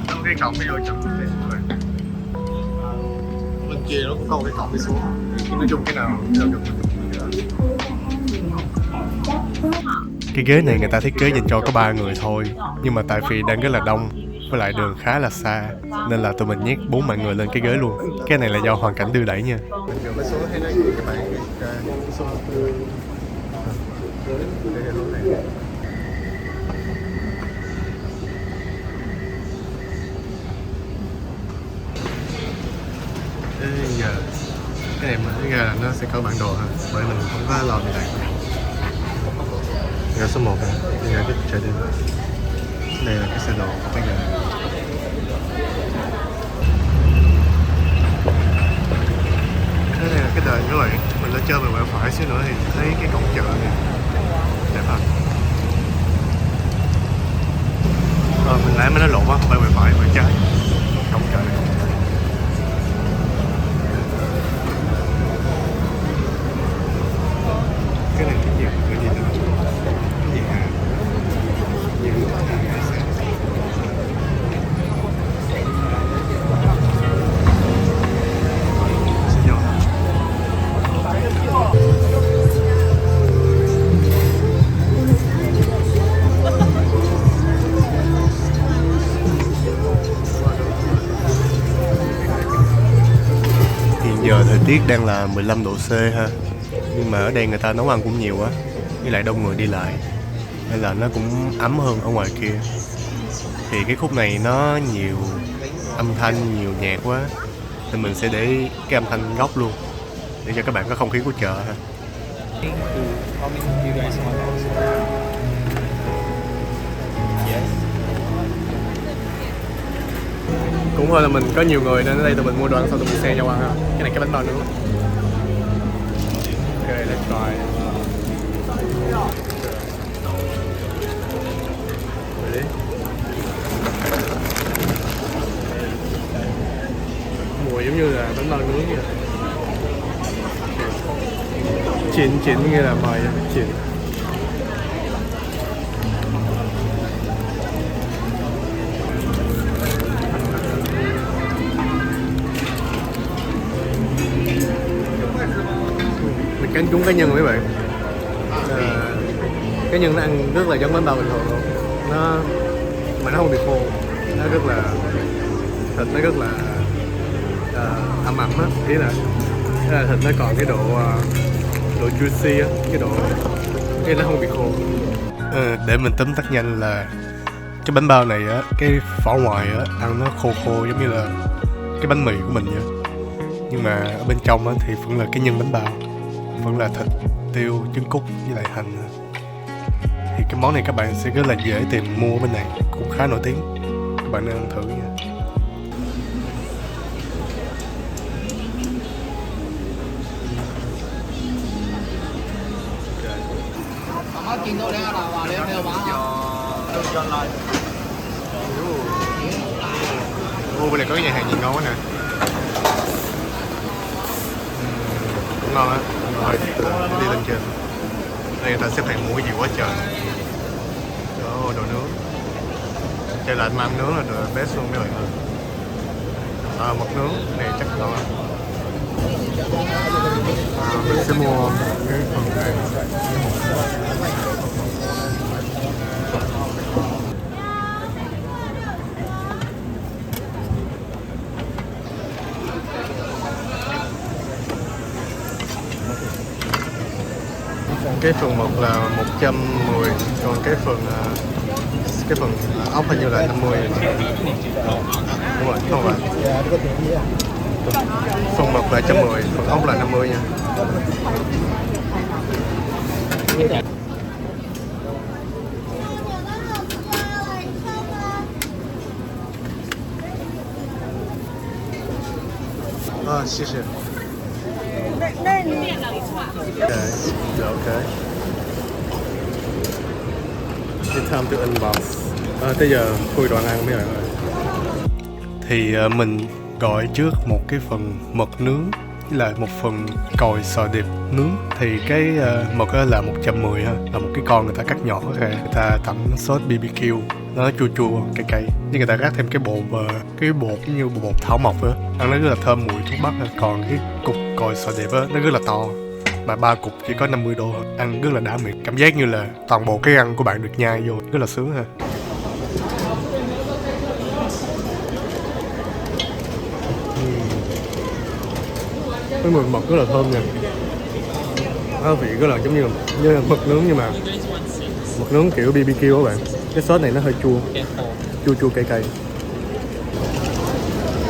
Đâu cái cổng đi vô chậm một tí rồi. Bên kia nó cũng có một cái cổng đi xuống. Nói chung cái nào theo được. Cái ghế này người ta thiết kế dành cho có 3 người thôi, nhưng mà tại vì đang rất là đông, với lại đường khá là xa, nên là tụi mình nhét 4 mọi người lên cái ghế luôn. Cái này là do hoàn cảnh đưa đẩy nha. Mình vừa mới xuống thấy nó các bạn xuống. Đây là lối này. Giờ cái này mở ra là nó sẽ có bản đồ ha, bởi mình không có lo gì này. Ga số 1 này, ga cái chợ đêm. Đây là cái xe đồ của cái nhà. Cái này là cái đền các bạn, mình lên chơi về quẹo phải xíu nữa thì thấy cái cổng chợ này đẹp không? Mình nãy mới nói lộn á, không phải quẹo phải, quẹo trái. Không trời này. Cái này cái gì? Cái gì nữa? Cái gì hả? Như hiện giờ thời tiết đang là 15 độ C ha, nhưng mà ở đây người ta nấu ăn cũng nhiều quá, với lại đông người đi lại nên là nó cũng ấm hơn ở ngoài kia. Thì cái khúc này nó nhiều âm thanh, nhiều nhạc quá nên mình sẽ để cái âm thanh gốc luôn để cho các bạn có không khí của chợ ha. Cũng hơi là mình có nhiều người nên ở đây tụi mình mua đồ ăn xong tụi mình xe nhau ăn ha. Cái này cái bánh bao nữa. Ok, let's try. Ready? Mùi giống như là bánh bao nướng vậy. Chín như là mời chín. Cánh trúng cá nhân mấy bạn. Cá nhân nó ăn rất là giống bánh bao bình thường luôn, mà nó không bị khô, nó rất là thịt, nó rất là ẩm á, ý là thịt nó còn cái độ juicy á, cái nó không bị khô. Để mình tóm tắt nhanh là cái bánh bao này á, cái vỏ ngoài á ăn nó khô giống như là cái bánh mì của mình vậy, nhưng mà ở bên trong á thì vẫn là cái nhân bánh bao, vẫn là thịt, tiêu, trứng cút với lại hành. Thì cái món này các bạn sẽ rất là dễ tìm mua bên này, cũng khá nổi tiếng, các bạn nên ăn thử nha. Bên này có cái nhà hàng gì ngon quá nè. Cũng ngon á. Rồi, đi lên trên. Đây người ta xếp hàng mua cái gì quá trời. Đồ nướng. Chơi là anh ăn nướng là đồ best luôn mấy bạn. Mực nướng này chắc ngon. Mình sẽ mua cái phần này. Cái phần mực là 110, còn cái phần ốc hình như là 50. Đúng rồi, không phải. Phần mực là 110, phần ốc là 50 nha. Xì xì. Ok. It's time to unbox. Tới giờ khui đồ ăn mấy bạn ơi. Thì mình gọi trước một cái phần mực nướng với lại một phần còi sò điệp nướng. Thì cái mực là 110 ha, là một cái con người ta cắt nhỏ ra, người ta tẩm sốt BBQ, nó chua cay, nhưng người ta rắc thêm cái bột như bột thảo mộc á, ăn nó rất là thơm mùi thuốc bắc. Còn cái cục còi sò điệp á nó rất là to, mà 3 cục chỉ có 50 đô, ăn rất là đã miệng, cảm giác như là toàn bộ cái răng của bạn được nhai vô, rất là sướng ha. Cái mùi mực rất là thơm nha, nó vị rất là giống như là mực nướng, nhưng mà mực nướng kiểu BBQ các bạn. Cái sốt này nó hơi chua cay.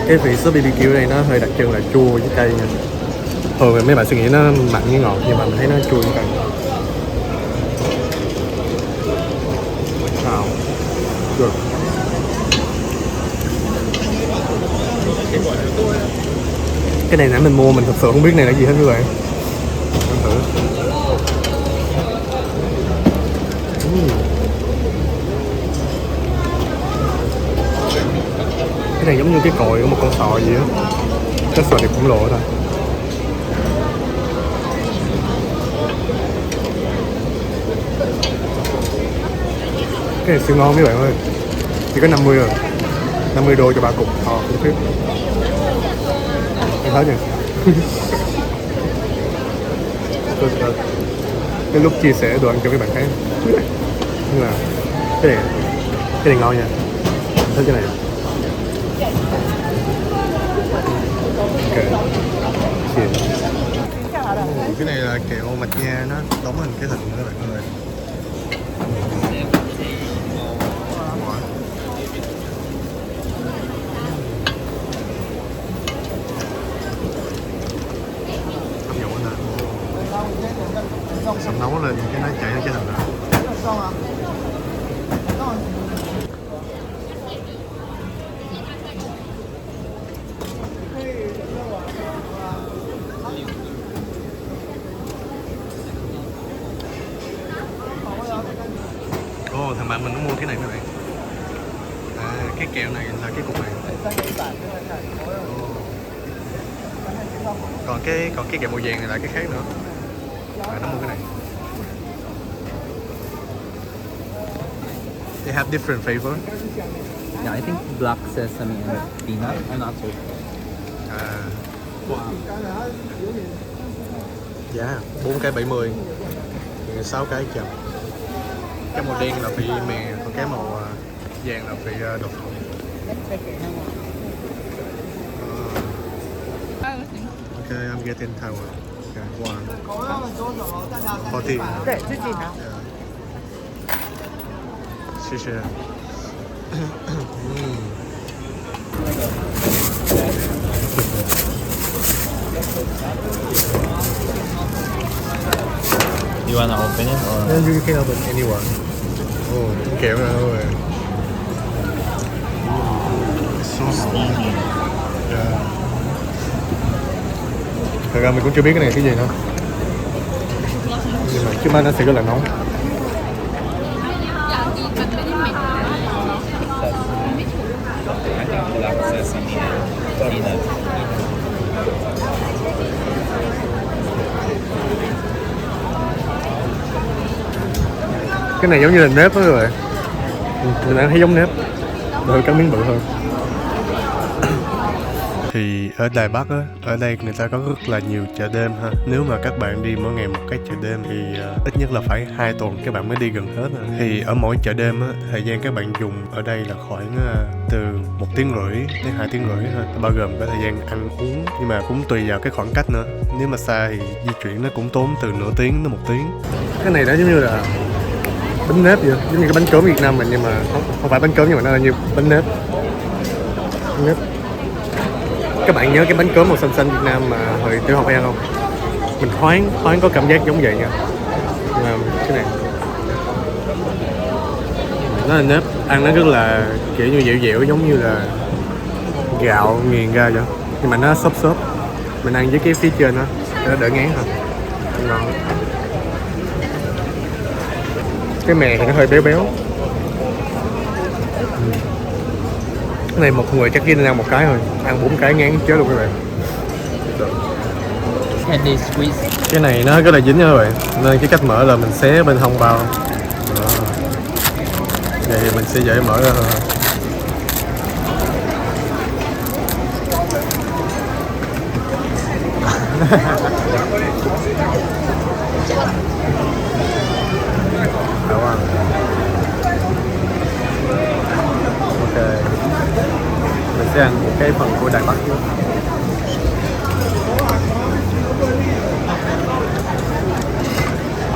Cái vị sốt BBQ này nó hơi đặc trưng là chua với cay nha. Thường mấy bạn suy nghĩ nó mặn với ngọt, nhưng mà mình thấy nó chua với cay. Được. Cái này nãy mình mua mình thật sự không biết này là gì hết các bạn. Ăn thử. Cái này giống như cái còi của một con sò gì á. Cái sò này khổng lồ thôi. Cái này siêu ngon mấy bạn ơi. Chỉ có 50 rồi. 50 đô cho 3 cục. Khủng khiếp. Em thấy nhỉ? Cái lúc chia sẻ đồ ăn cho các bạn thấy. Nhưng mà cái này ngon nha. Thích cái này. Ok. Cái này là kẹo mạch nha, nó đóng hình cái thịt nữa các bạn ơi. Hấp dẫn quá nè. Xong nấu lên cái nó chảy ra cái thịt nữa. Thằng bạn mình nó mua cái này các bạn. Cái kẹo này là cái cục này. Còn cái kẹo màu vàng này là cái khác nữa. Nó mua cái này. They have different flavor. Yeah, I think black sesame and peanut. I'm not sure. Giá 4 cái 70, 6 cái 100. Cái màu đen là vị mè, còn cái màu vàng là vị đậu phộng. Okay, I'm getting Taiwan. Okay, one. 40. 对，自己拿。 谢谢。You wanna open it or? Yeah, you can open anyone. Kẹo nữa rồi. So steamy. Yeah. Thật ra mình cũng chưa biết cái này cái gì nữa. Nhưng mà trước mắt nó sẽ rất là nóng. Black sesame and peanut. Cái này giống như là nếp đó các bạn. Mình ăn thấy giống nếp. Đợi cái miếng bự hơn. Thì ở Đài Bắc á, ở đây người ta có rất là nhiều chợ đêm ha. Nếu mà các bạn đi mỗi ngày một cái chợ đêm thì ít nhất là phải 2 tuần các bạn mới đi gần hết. Thì ở mỗi chợ đêm á, thời gian các bạn dùng ở đây là khoảng từ 1 tiếng rưỡi đến 2 tiếng rưỡi ha. Bao gồm cái thời gian ăn uống, nhưng mà cũng tùy vào cái khoảng cách nữa. Nếu mà xa thì di chuyển nó cũng tốn từ nửa tiếng đến 1 tiếng. Cái này đó giống như là bánh nếp vậy, giống như cái bánh cốm Việt Nam mình, nhưng mà không phải bánh cốm, nhưng mà nó là như bánh nếp. Bánh nếp. Các bạn nhớ cái bánh cốm màu xanh xanh Việt Nam mà hồi tiểu học hay ăn không? Mình thoáng có cảm giác giống vậy nha. Nhưng mà cái này nó là nếp, ăn nó rất là kiểu như dẻo dẻo, giống như là gạo nghiền ra vậy. Nhưng mà nó xốp xốp. Mình ăn với cái phía trên đó, nó đỡ ngán thôi. Ngon. Cái mè thì nó hơi béo béo. Cái này một người chắc chỉ nên ăn một cái thôi, ăn 4 cái ngán chết luôn các bạn. Candy squeeze. Cái này nó rất là dính nha các bạn, nên cái cách mở là mình xé bên hông bao. Vậy thì mình sẽ dễ mở ra hơn. Ok, mình sẽ ăn một cái phần của Đài Bắc trước.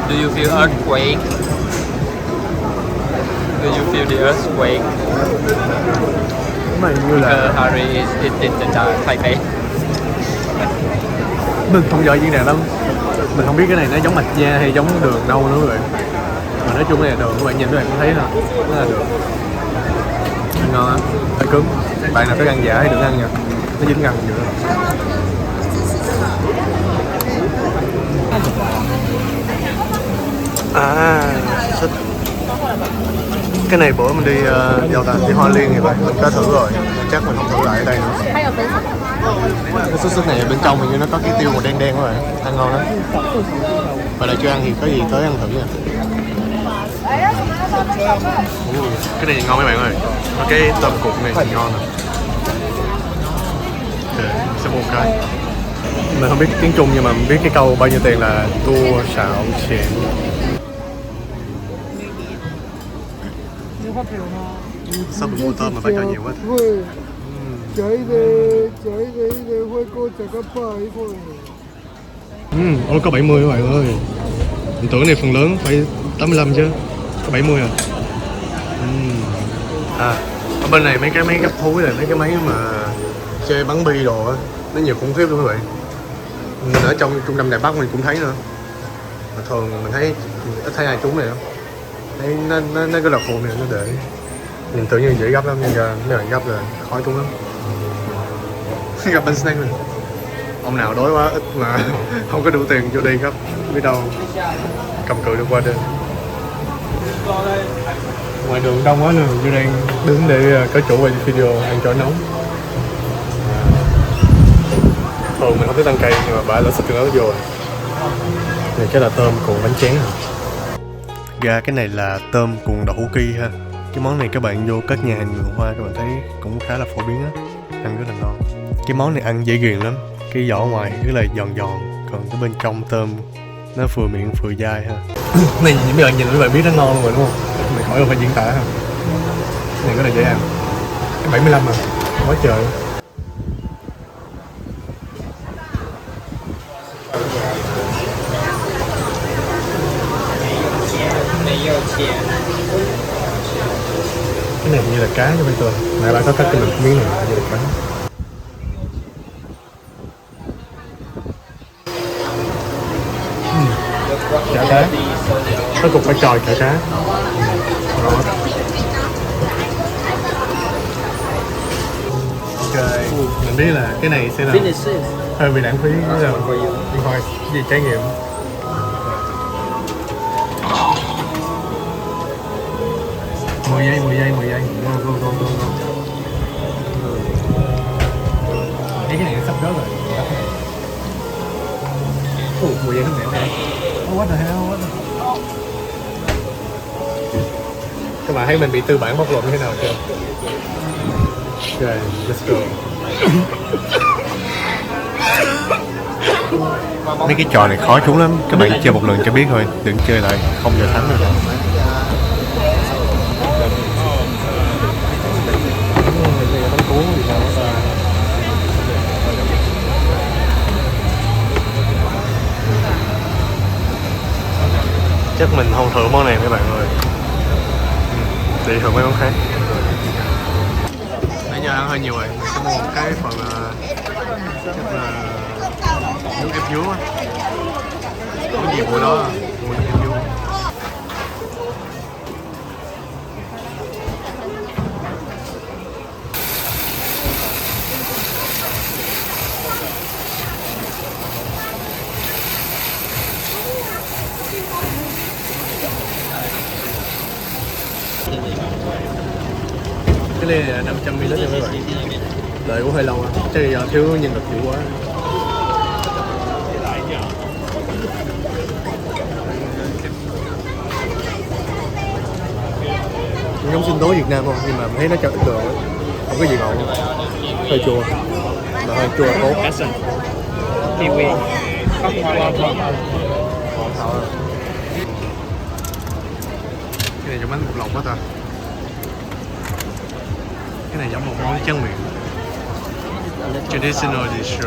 Do you feel earthquake? Do you feel the earthquake? Cái này như là Harry is in Taipei. mình không giỏi diễn đạt lắm, mình không biết cái này nó giống mạch nha hay giống đường đâu nữa rồi. Mà nói chung cái này là đường, các bạn nhìn các bạn cũng thấy là nó là đường. Ngon á, hơi cứng. Bạn nào thích ăn giả thì đừng ăn nha, nó dính răng nhiều lắm. Cái này bữa mình đi đâu ta, đi Hoa Liên thì vậy, mình có thử rồi. chắc mình không thử lại ở đây nữa. 还有分什么？ Cái xúc xích này bên trong hình như nó có cái tiêu màu đen đen quá rồi, ăn ngon lắm. Và lại chưa ăn thì có gì tới ăn thử nha. Cái này ngon mấy bạn ơi. Cái tôm cục này thì ngon nè. Sẽ một cái. Mình không biết tiếng Trung nhưng mà mình biết cái câu bao nhiêu tiền là tua xạo xịn. Sao mình mua tôm mà phải cho nhiều quá? Ôi có 70 các bạn ơi. Mình tưởng này phần lớn phải 85 chứ. Có 70 à? Ở bên này mấy cái gấp thúi này, mấy cái máy mà chơi bắn bi đồ á, nó nhiều khủng khiếp luôn các bạn. Mình ở trong trung tâm Đài Bắc mình cũng thấy nữa. Mà thường mình thấy ít thấy ai trúng này đâu. Thấy nó cái lọc hồn này nó để nhìn tự nhiên dễ gấp lắm, nhưng giờ mấy bạn gấp là khó trúng lắm. Gấp bánh snack này. Ông nào đói quá ít mà không có đủ tiền vô đi gấp, biết đâu cầm cự được qua đêm. Ngoài đường đông quá luôn, tôi đang đứng để có chỗ quay video ăn chó nóng. Thường mình không thích ăn cay nhưng mà bà đã xịt tương ớt vô rồi. Này chắc là tôm cuộn bánh tráng hả? Ra cái này là tôm cuộn đậu hũ ki ha. Cái món này các bạn vô các nhà hàng người Hoa các bạn thấy cũng khá là phổ biến á, ăn rất là ngon. Cái món này ăn dễ ghiền lắm, cái vỏ ngoài rất là giòn giòn, còn cái bên trong tôm nó vừa miệng vừa dai ha. Này những bạn nhìn các bạn biết nó ngon luôn rồi đúng không? Mình khỏi phải diễn tả ha. Này cái này dễ ăn. Cái 75 mà, quá trời. Cái này như là cá cho bên tôi. Nãy bạn có cắt cho mình miếng này như là cá. Chả cá. Nó cũng phải tròi chả cá. Đó. Ok, mình biết là cái này sẽ là hơi bị lãng phí rồi. Nhưng thôi, gì trải nghiệm. Mười giây. Go. Cái này nó sắp rớt rồi. 10 giây nó mẹo này. What the hell? Các bạn thấy mình bị tư bản bóc lột như thế nào chưa? Okay, let's go. Mấy cái trò này khó trúng lắm. Các bạn chơi một lần cho biết thôi, đừng chơi lại, không giờ thắng được. Chắc mình không thử món này mấy bạn ơi. Để thử mấy món khác. Nãy giờ ăn hơi nhiều rồi, mình sẽ mua một cái phần chắc là nước ép vú á. Cái gì mua đó, mua nước ép vú. Cái ly này là 500ml nha mấy bạn. Đợi cũng hơi lâu á, chắc là do thiếu nhân lực nhiều quá. Giống sinh tố Việt Nam không? Nhưng mà mình thấy nó cho ít đường á, không có gì ngọt luôn. Hơi chua, mà hơi chua tốt. Kiwi. Có hoa thơm. Cái này giống bánh bột lọc quá ta. Cái này giống một món tráng miệng. Traditional dish.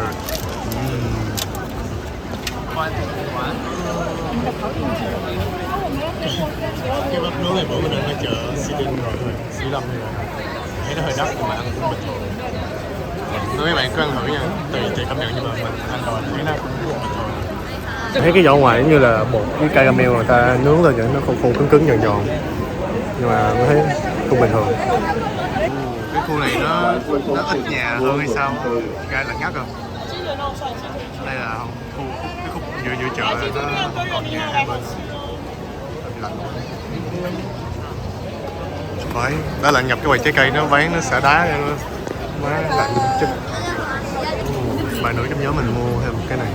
Cái bắp nướng này bữa mình ăn ở chợ Sĩ Linh rồi, Sĩ Lâm này thấy nó hơi đắt nhưng mà ăn cũng bình thường. Nếu mấy bạn cứ ăn thử nha, tùy cảm nhận nhưng mà mình ăn rồi thấy nó cũng bình thường. Thấy cái vỏ ngoài như là bột với caramel người ta nướng lên vậy, nó khô cứng giòn giòn, nhưng mà mình thấy cũng bình thường. Cái khu này nó ít nhà hơn hay sao? Gai lạnh ngắt rồi. Đây là khu cái khúc giữa chợ nó không còn nhà hai bên. Lạnh. Phải, đã là nhập cái quầy trái cây nó bán nó xả đá ra luôn. Má bạn đừng chất. Bạn nữ trong nhóm mình mua thêm cái này.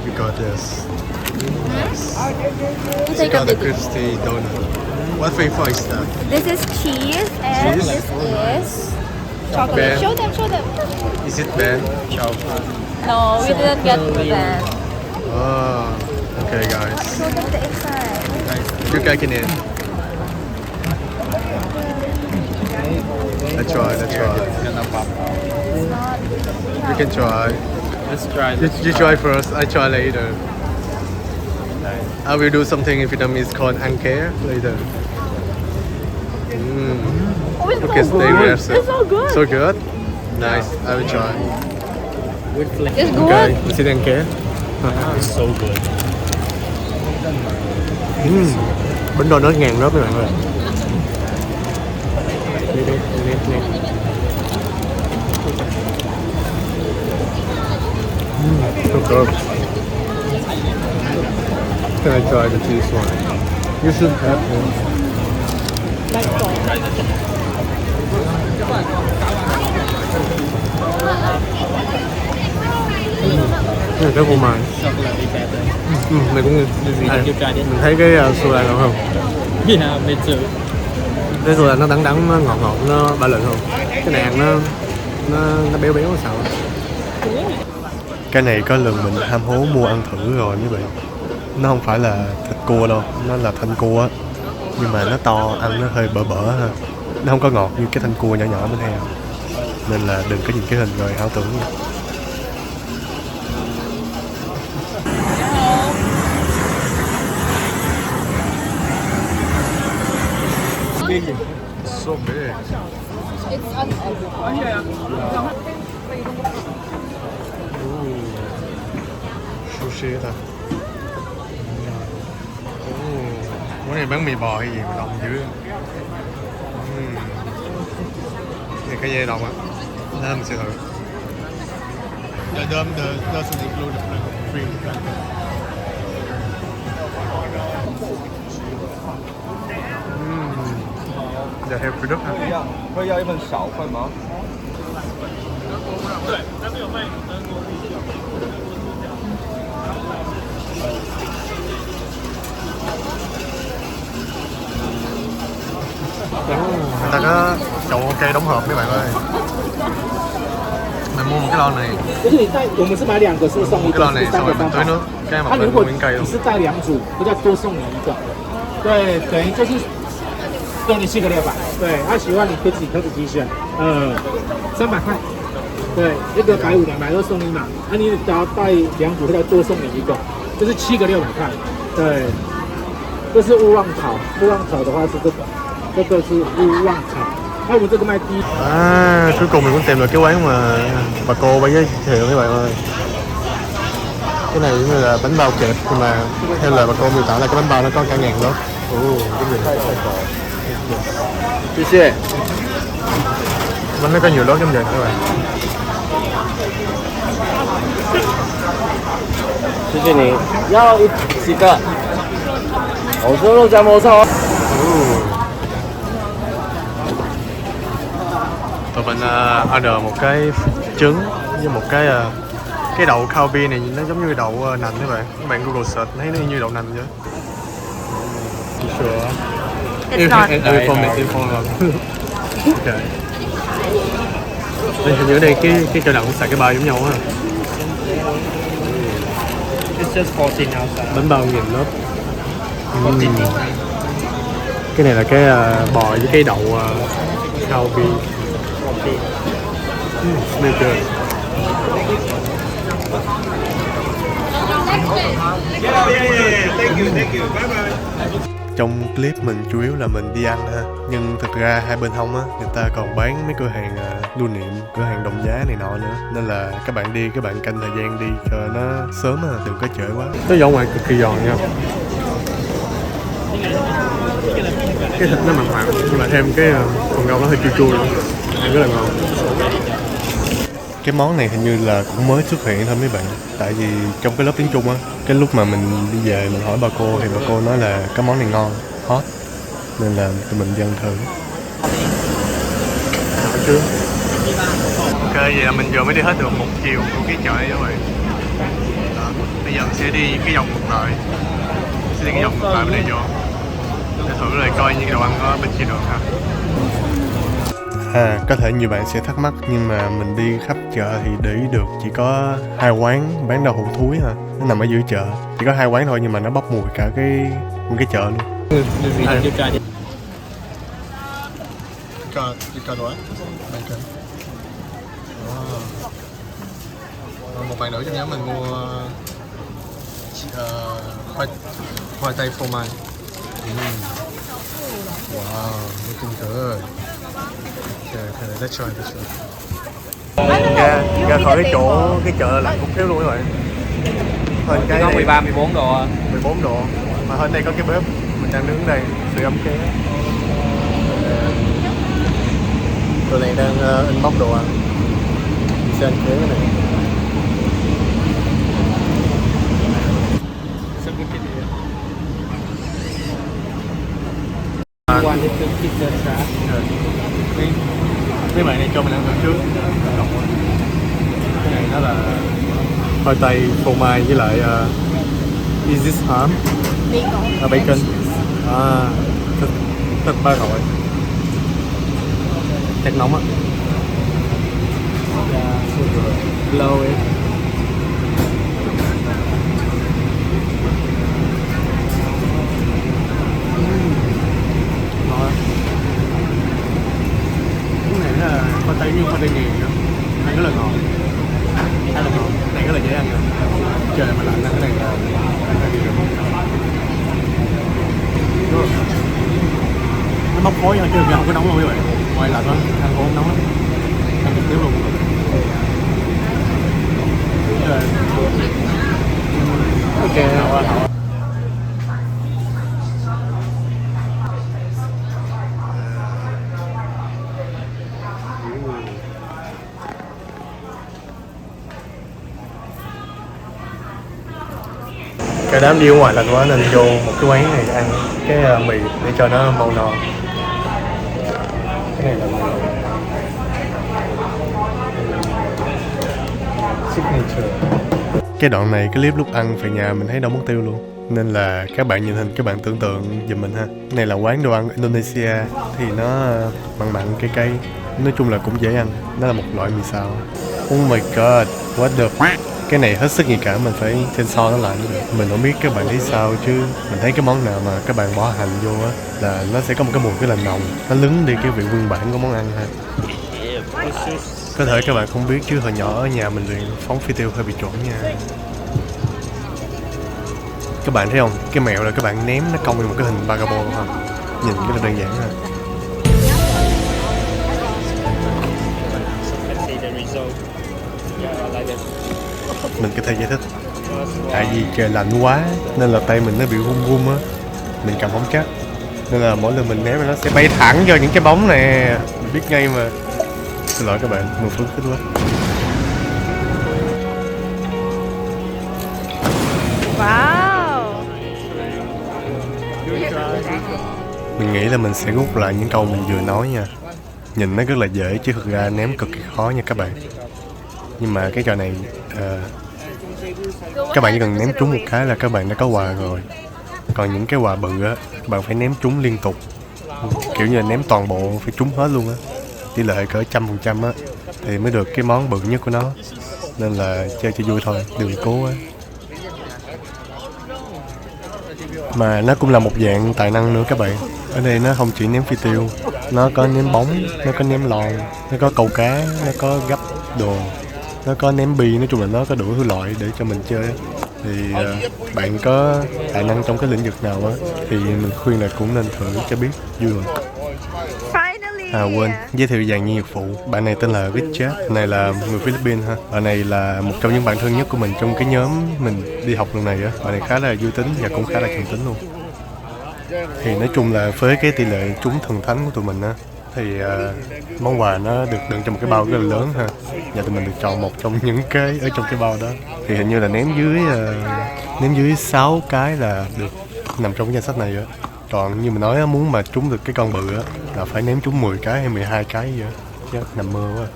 You got this. You You take a got the bit. crispy donut. What flavor is that? This is cheese and Cheese? this is chocolate. Ben. Show them, show them. Is it Ben? No, we didn't get that. Oh, okay guys. Show them the inside. You guys can eat. Let's try. It's not. You can try. Let's try You try first, I try later. I will do something in Vietnamese called ăn ké later. Oh, it's Okay, so stay good. there. It's so good. So good? Nice, I will try. It's good. Okay, we see ăn ké. so good. Bánh donut ngàn lớp các bạn ơi. Nè. So good. Can I try the cheese one? You should have one. Cái này cái phô mai. Này cũng mình thấy cái sô la ngon không? Yeah, me too. Cái sô la nó đắng đắng, nó ngọt ngọt, nó bả lựng không? Cái này ăn nó béo béo sao? Cái này có lần mình ham hố mua ăn thử rồi như vậy. Nó không phải là thịt cua đâu, nó là thanh cua á. Nhưng mà nó to, ăn nó hơi bở bở ha. Nó không có ngọt như cái thanh cua nhỏ nhỏ bên heo. Nên là đừng có nhìn cái hình rồi ảo tưởng nha. So big. Sushi ta. Món này bán mì bò hay gì mà đông dữ. Này cái dây đồng á. Nên mình sẽ thử. The dome doesn't include the cream. Giờ theo phía Đức hả? 会要一份小份吗？ Người ta có chậu cây đóng hộp mấy bạn ơi. Mình mua một cái lon này. 就是你带，我们是买2个是送一 Cái 个， lon này 是 xong 3 rồi 个 mình 3 tưới 包。 nước. Cái mà 它 mình 如果 mua miếng cây 你 luôn. 是带2组，就叫多送你1个。对，等于就是送你7个600。对，他喜欢你可以自己自己选。300块。对，一个150、200都送你嘛。那你只要带2组，会再多送你1个，就是7个600块。对，这是勿忘草，勿忘草的话是这个，这个是勿忘草。那我们这个卖低。 Cuối cùng mình cũng tìm được cái quán mà bà cô bà giới thiệu mấy bạn ơi. Cái này giống như là bánh bao kẹp, nhưng mà theo lời bà cô miêu tả là cái bánh bao nó có cả ngàn lớp. Cái gì? Chị xe. Bánh nó có nhiều lớp giống vậy các bạn. 谢谢你，要几个？红烧肉加魔超。 Tụi mình order một cái trứng với một cái đậu khao bi này, nó giống như đậu nành các bạn. Các bạn Google search thấy nó như đậu nành vậy. Sure. It's not. Okay. Đây hình như ở đây cái chợ đậu xài cái bao giống nhau á. It's just 14 outside. Bánh bao nghìn lớp. Cái này là cái bò với cái đậu khao bi. Smell good. Trong clip mình chủ yếu là mình đi ăn ha, nhưng thực ra hai bên hông á người ta còn bán mấy cửa hàng lưu niệm, cửa hàng đồng giá này nọ nữa, nên là các bạn đi các bạn canh thời gian đi cho nó sớm á, đừng có trễ quá. Cái dầu ngoài cực kỳ giòn nha, cái thịt nó mặn mặn nhưng mà thêm cái phần rau nó hơi chua chua nữa, ăn rất là ngon. Cái món này hình như là cũng mới xuất hiện thôi mấy bạn. Tại vì trong cái lớp tiếng Trung á, cái lúc mà mình đi về mình hỏi bà cô thì bà cô nói là cái món này ngon, hot, nên là tụi mình dần thử. trướng. Ok, vậy là mình vừa mới đi hết được một chiều của cái chợ này các bạn. Đó, bây giờ mình sẽ đi cái vòng ngược lại. Sẽ đi cái vòng ngược lại bên này vô để thử lại coi những cái đồ ăn ở bên kia được ha. Có thể nhiều bạn sẽ thắc mắc nhưng mà mình đi khắp chợ thì để ý được chỉ có 2 quán bán đau hũ thúi hả? Nó nằm ở giữa chợ. Chỉ có 2 quán thôi nhưng mà nó bốc mùi cả cái chợ luôn. Cà đói. Một bạn nữ trong nhóm mình mua khoai tây phô mai. Wow, looking good. Okay, let's try. Ra khỏi cái chợ lạnh cũng thiếu luôn các bạn. Hơn cái có 13-14 độ. 14 độ. Mà hơn đây có cái bếp mình đang nướng đây, sưởi ấm kế. Tụi này đang in bóc đồ ăn. Mình sẽ ăn kế cái này. Cái bạn này cho mình ăn trước. Cái này nó là khoai tây phô mai với lại is this ham? Bacon. Bacon. Thịt ba rọi. Chắc nóng á. Lâu ấy. Khoai tây như khoai tây nghiền nữa, ăn rất là ngon, khá là ngon, này rất là dễ ăn rồi. Trời mà lạnh ăn cái này là nó bốc khói chứ không có nóng luôn các bạn. Ngoài lạnh đó, ăn cũng không nóng lắm, ăn trực tiếp luôn. Ok. Cả đám đi ở ngoài lạnh quá nên vô một cái quán này ăn cái mì để cho nó mau no. Cái này là mì signature. Cái đoạn này cái clip lúc ăn về nhà mình thấy đâu mất tiêu luôn. Nên là các bạn nhìn hình các bạn tưởng tượng giùm mình ha. Cái này là quán đồ ăn Indonesia thì nó mặn mặn cay cay. Nói chung là cũng dễ ăn. Nó là một loại mì xào. Oh my god, what the fuck. Cái này hết sức nhạy cảm, mình phải trên so nó lại mới được. Mình không biết các bạn thấy sao chứ mình thấy cái món nào mà các bạn bỏ hành vô á là nó sẽ có một cái mùi rất là nồng, nó lứng đi cái vị nguyên bản của món ăn ha. Có thể các bạn không biết chứ hồi nhỏ ở nhà mình luyện phóng phi tiêu hơi bị chuẩn nha. Các bạn thấy không, cái mẹo là các bạn ném nó cong như một cái hình vagabond không? Nhìn rất là đơn giản ha. Mình có thể giải thích. Tại vì trời lạnh quá nên là tay mình nó bị run run á, mình cầm không chắc nên là mỗi lần mình ném nó sẽ bay thẳng vô những cái bóng nè, mình biết ngay mà. Xin lỗi các bạn, mình phấn khích quá. Wow. Mình nghĩ là mình sẽ rút lại những câu mình vừa nói nha. Nhìn nó rất là dễ chứ thực ra ném cực kỳ khó nha các bạn. Nhưng mà cái trò này các bạn chỉ cần ném trúng một cái là các bạn đã có quà rồi. Còn những cái quà bự á, các bạn phải ném trúng liên tục, kiểu như là ném toàn bộ phải trúng hết luôn á, tỷ lệ cỡ 100% á thì mới được cái món bự nhất của nó. Nên là chơi cho vui thôi, đừng cố á. Mà nó cũng là một dạng tài năng nữa các bạn. Ở đây nó không chỉ ném phi tiêu, nó có ném bóng, nó có ném lòn, nó có câu cá, nó có gấp đồ, nó có ném bi, nói chung là nó có đủ thứ loại để cho mình chơi. Thì bạn có tài năng trong cái lĩnh vực nào á thì mình khuyên là cũng nên thử cho biết vui rồi. Quên giới thiệu dàn nhiên nhạc phụ. Bạn này tên là Richard, này là người Philippines ha. Bạn này là một trong những bạn thân nhất của mình trong cái nhóm mình đi học lần này á. Bạn này khá là vui tính và cũng khá là trầm tính luôn. Thì nói chung là với cái tỷ lệ trúng thần thánh của tụi mình á thì món quà nó được đựng trong một cái bao rất là lớn ha. Và tụi mình được chọn một trong những cái ở trong cái bao đó. Thì hình như là ném dưới 6 cái là được nằm trong cái danh sách này á. Còn như mình nói á, muốn mà trúng được cái con bự á là phải ném trúng 10 cái hay 12 cái gì á. chứ, nằm mơ quá.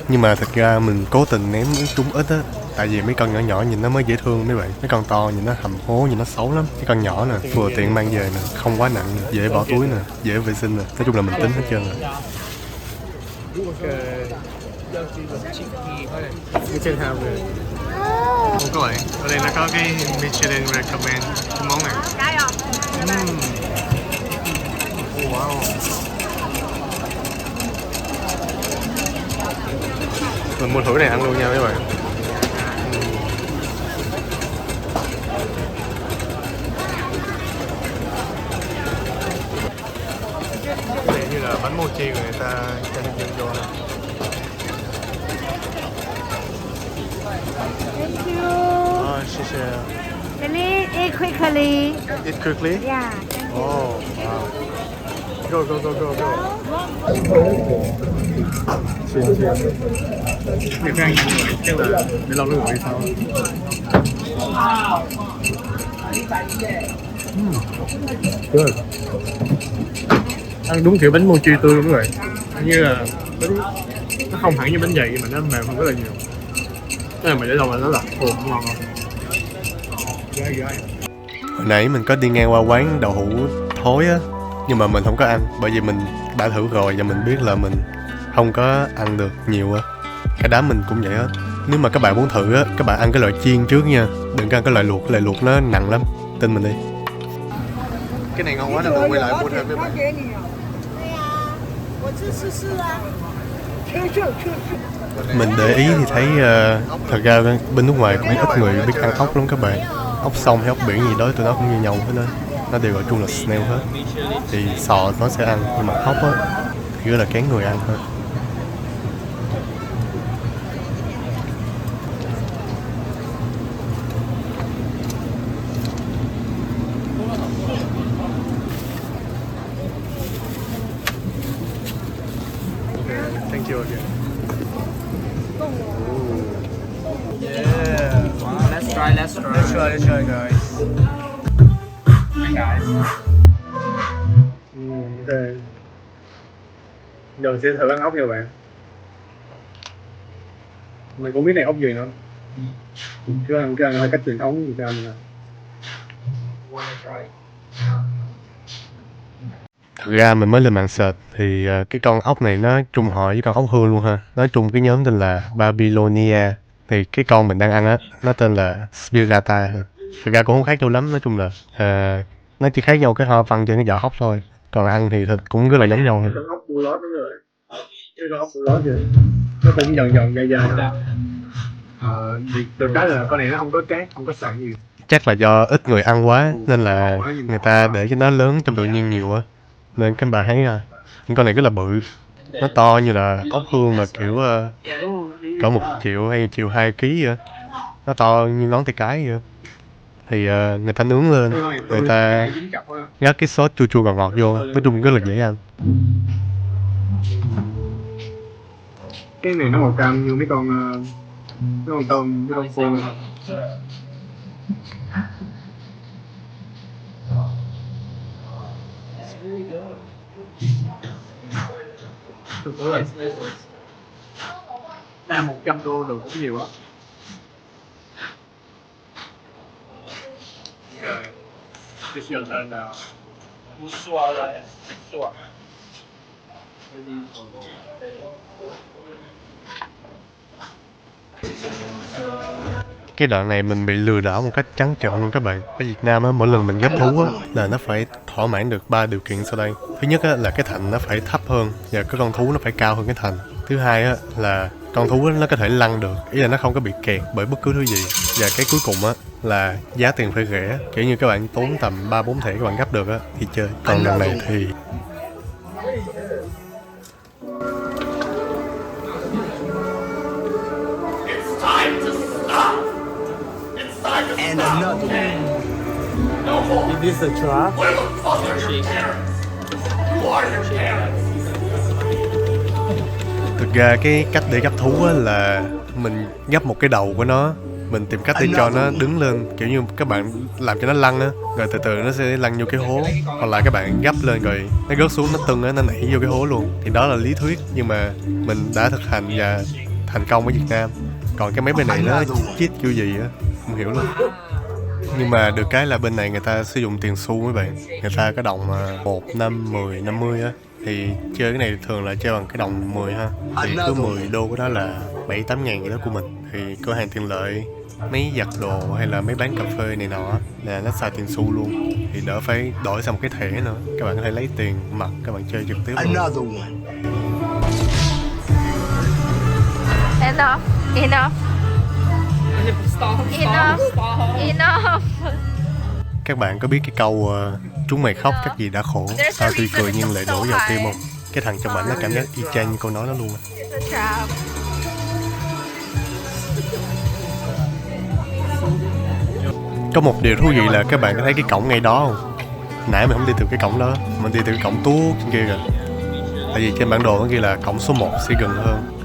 Nhưng mà thật ra mình cố tình ném trúng ít á, tại vì mấy con nhỏ nhỏ nhìn nó mới dễ thương mấy bạn, mấy con to nhìn nó hầm hố, nhìn nó xấu lắm. Cái con nhỏ nè, vừa tiện mang về nè, không quá nặng, dễ bỏ túi nè, dễ vệ sinh nè, nói chung là mình tính hết trơn rồi. trên hào rồi. Các bạn, ở đây nó có cái Michelin recommend cái món này. Wow. Mình mua thử cái này ăn luôn nha mấy bạn. Cái này như là bánh mochi của người ta cho nhân dân vô nè. Thank you. Oh,谢谢. Can you eat quickly? Eat quickly? Yeah. Oh, wow. Go, go, go, go, go. Việc ăn chắc là để lâu nó nguội sao? Good. Ăn đúng kiểu bánh mochi tươi đúng rồi. Như là bánh, nó không hẳn như bánh dày mà nó mềm hơn rất là nhiều. Cái này mà để lâu là nó là ngon không? Hồi nãy mình có đi ngang qua quán đậu hũ thối á, nhưng mà mình không có ăn bởi vì mình đã thử rồi và mình biết là mình không có ăn được nhiều á. Cái đám mình cũng vậy hết. Nếu mà các bạn muốn thử á, các bạn ăn cái loại chiên trước nha, đừng có ăn cái loại luộc nó nặng lắm, tin mình đi. Cái này ngon quá nên mình quay lại mua thêm với bạn. Mình để ý thì thấy thật ra bên nước ngoài cũng ít người biết ăn ốc lắm các bạn. Ốc sông hay ốc biển gì đó tụi nó cũng như nhau hết á, nó đều gọi chung là snail hết. Thì sò nó sẽ ăn, nhưng mà ốc á thì rất là kén người ăn thôi. Thank you again. Let's try guys. Okay. Giờ sẽ thử ăn ốc nha các bạn. Mình cũng biết này ốc gì nữa. Chứ ăn hơi cách truyền thống gì sao nè. Thực ra mình mới lên mạng search thì cái con ốc này nó trùng họ với con ốc hương luôn ha. Nó trùng cái nhóm tên là Babylonia. Thì cái con mình đang ăn á, nó tên là Spirata. Thực ra cũng không khác nhau lắm, nói chung là nó chỉ khác nhau cái hoa văn trên cái vỏ ốc thôi. Còn ăn thì thịt cũng rất là giống nhau. Con ốc bù lót đúng rồi. Cái con ốc bù lót kìa. Nó cũng giòn giòn dai dai thôi. Được cái là con này nó không có cát, không có sạn gì. Chắc là do ít người ăn quá nên là người ta để cho nó lớn trong tự nhiên nhiều á. Nên các bạn thấy con này rất là bự. Nó to như là ốc hương mà kiểu cỡ 1 triệu hay 1,2 kg vậy. Nó to như ngón tay cái vậy. Thì người ta nướng lên, người ta rắc cái sốt chua chua ngọt ngọt vô, nói chung rất là dễ ăn. Cái này nó màu cam như mấy con tôm, mấy con phun. Là 100 đô được cũng nhiều á. Cái đoạn này mình bị lừa đảo một cách trắng trợn luôn các bạn. Ở Việt Nam á, mỗi lần mình ghép thú á là nó phải thỏa mãn được 3 điều kiện sau đây. Thứ nhất á là cái thành nó phải thấp hơn và cái con thú nó phải cao hơn cái thành. Thứ hai á là con thú nó có thể lăn được, ý là nó không có bị kẹt bởi bất cứ thứ gì. Và cái cuối cùng á là giá tiền phải rẻ, kiểu như các bạn tốn tầm 3-4 thẻ các bạn gấp được á thì chơi. Còn lần này thì Is this a trap? thực ra cái cách để gấp thú á là mình gấp một cái đầu của nó, mình tìm cách để cho nó đứng lên, kiểu như các bạn làm cho nó lăn á, rồi từ từ nó sẽ lăn vô cái hố, hoặc là các bạn gấp lên rồi nó rớt xuống, nó tưng á, nó nảy vô cái hố luôn. Thì đó là lý thuyết nhưng mà mình đã thực hành và thành công ở Việt Nam. Còn cái mấy bên này nó chít kiểu gì á không hiểu luôn. Nhưng mà được cái là bên này người ta sử dụng tiền xu mấy bạn, người ta có đồng 1, 5, 10, 50 á. Thì chơi cái này thường là chơi bằng cái đồng 10 ha. Thì cứ 10 đô của đó là 7-8 ngàn gì đó của mình. Thì cửa hàng tiện lợi, mấy giặt đồ hay là mấy bán cà phê này nọ là nó xài tiền xu luôn. Thì đỡ phải đổi sang một cái thẻ nữa. Các bạn có thể lấy tiền mặt các bạn chơi trực tiếp luôn. Enough. Enough. Enough. Enough. Các bạn có biết cái câu chúng mày khóc chắc gì đã khổ, tao tuy cười nhưng lại đổ vào tim không? Cái thằng trong ảnh nó cảm giác y chang như câu nói đó luôn. It's a trap. Có một điều thú vị là các bạn có thấy cái cổng ngay đó không? Nãy mình không đi từ cái cổng đó, mình đi từ cái cổng tuốt trên kia kìa. Tại vì trên bản đồ nó ghi là cổng số 1 sẽ gần hơn,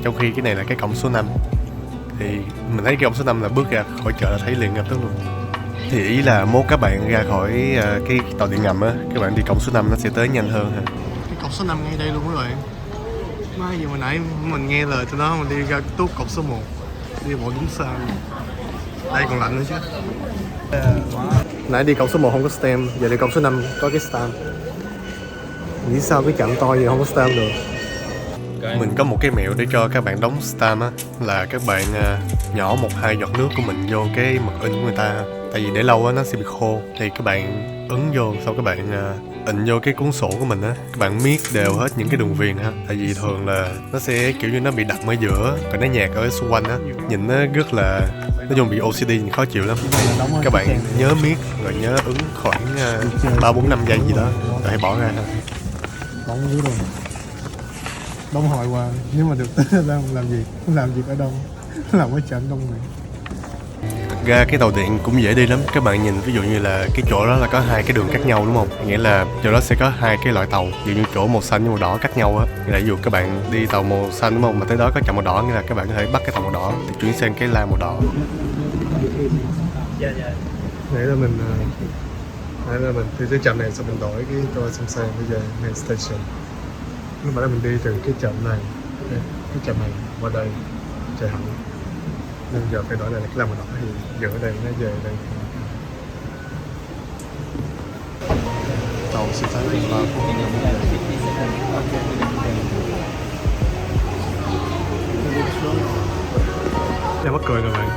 trong khi cái này là cái cổng số 5. Thì mình thấy cái cổng số 5 là bước ra khỏi chợ là thấy liền ngay tức luôn. Thì ý là mốt các bạn ra khỏi cái tàu điện ngầm á, các bạn đi cổng số 5 nó sẽ tới nhanh hơn ha. Cái cổng số 5 ngay đây luôn các bạn. Mai giờ hồi nãy mình nghe lời tụi nó mình đi ra tuốt cổng số 1, đi bộ đúng sao. Đây còn lạnh nữa chứ. Nãy đi cổng số 1 không có stamp, giờ đi cổng số 5 có cái stamp. Nghĩ sao cái chậm to gì không có stamp được. Mình có một cái mẹo để cho các bạn đóng stamp á, là các bạn nhỏ 1-2 giọt nước của mình vô cái mực in của người ta. Tại vì để lâu á nó sẽ bị khô, thì các bạn ấn vô, xong các bạn in vô cái cuốn sổ của mình á, các bạn miết đều hết những cái đường viền ha. Tại vì thường là nó sẽ kiểu như nó bị đậm ở giữa, còn nó nhạt ở xung quanh á, nhìn nó rất là, nói chung bị OCD nhìn khó chịu lắm. Các bạn nhớ miết rồi nhớ ứng khoảng 3-4-5 giây gì đó rồi hãy bỏ ra ha. Bóng dưới rồi. Đông hỏi qua, nếu mà được làm việc ở đông, làm ở trạm đông này. Ra cái tàu điện cũng dễ đi lắm. Các bạn nhìn ví dụ như là cái chỗ đó là có 2 cái đường cắt nhau đúng không? Nghĩa là chỗ đó sẽ có 2 cái loại tàu, ví dụ như chỗ màu xanh với màu đỏ cắt nhau á. Nghĩa là ví dụ các bạn đi tàu màu xanh đúng không, mà tới đó có chạm màu đỏ, nghĩa là các bạn có thể bắt cái tàu màu đỏ thì chuyển sang cái la màu đỏ. Nãy là mình đi tới chạm này xong mình đổi cái toa xong xe bây giờ main station. Lúc mà mình đi từ cái chạm này, cái chạm này qua đây chạy hẳn. Nên giờ phải đổi lại cái la màu đỏ thì giờ ở đây nó về đây. Tàu sẽ tới đường 3 phút. Em mắc cười rồi bạn.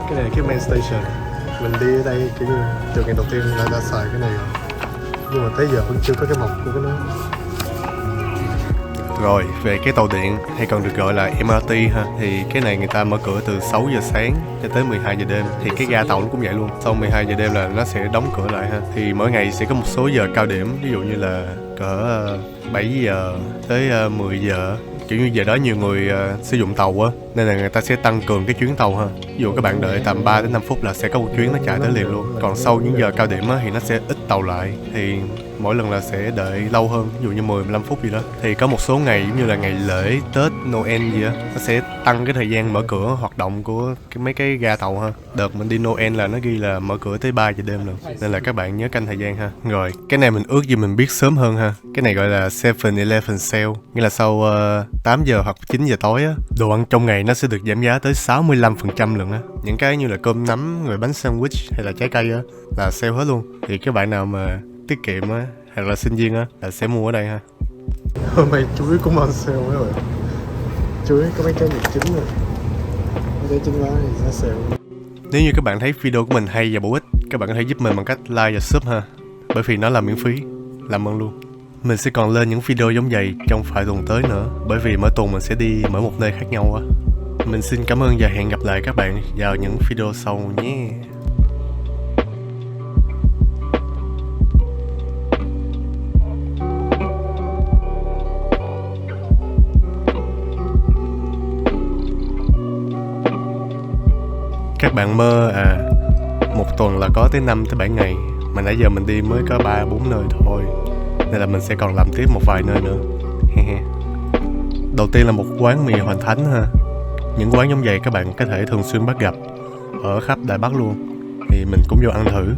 Cái này là cái main station. Mình đi ở đây kiểu như từ ngày đầu tiên là đã xài cái này rồi. Nhưng mà tới giờ vẫn chưa có cái mộc của cái nó. Rồi, về cái tàu điện hay còn được gọi là MRT ha, thì cái này người ta mở cửa từ 6 giờ sáng cho tới 12 giờ đêm. Thì cái ga tàu nó cũng vậy luôn. Sau 12 giờ đêm là nó sẽ đóng cửa lại ha. Thì mỗi ngày sẽ có một số giờ cao điểm, ví dụ như là cỡ 7 giờ tới 10 giờ. Kiểu như giờ đó nhiều người sử dụng tàu á, nên là người ta sẽ tăng cường cái chuyến tàu ha. Ví dụ các bạn đợi tầm 3 đến 5 phút là sẽ có một chuyến nó chạy tới liền luôn. Còn sau những giờ cao điểm á thì nó sẽ ít tàu lại, thì mỗi lần là sẽ đợi lâu hơn, ví dụ như 10-15 phút gì đó. Thì có một số ngày giống như là ngày lễ, Tết, Noel gì á, nó sẽ tăng cái thời gian mở cửa hoạt động của mấy cái ga tàu ha. Đợt mình đi Noel là nó ghi là mở cửa tới 3 giờ đêm rồi, nên là các bạn nhớ canh thời gian ha. Rồi, cái này mình ước gì mình biết sớm hơn ha. Cái này gọi là 7-Eleven sale, nghĩa là sau 8 giờ hoặc 9 giờ tối á, đồ ăn trong ngày nó sẽ được giảm giá tới 65% lần á. Những cái như là cơm nắm, rồi bánh sandwich hay là trái cây á là sale hết luôn. Thì các bạn nào mà tiết kiệm á hoặc là sinh viên á là sẽ mua ở đây ha. Hôm nay chuối cũng on sale mấy bạn. Chuối có mấy cái nhiệt chín rồi. Mấy cái chín lá thì nó sale. Nếu như các bạn thấy video của mình hay và bổ ích, các bạn có thể giúp mình bằng cách like và sub ha. Bởi vì nó là miễn phí. Làm ơn luôn. Mình sẽ còn lên những video giống vậy trong vài tuần tới nữa, bởi vì mỗi tuần mình sẽ đi mỗi một nơi khác nhau á. Mình xin cảm ơn và hẹn gặp lại các bạn vào những video sau nhé. Các bạn mơ một tuần là có tới 5-7 ngày, mà nãy giờ mình đi mới có 3-4 nơi thôi, nên là mình sẽ còn làm tiếp một vài nơi nữa. Đầu tiên là một quán mì Hoành Thánh ha. Những quán giống vậy các bạn có thể thường xuyên bắt gặp, ở khắp Đài Bắc luôn. Thì mình cũng vô ăn thử.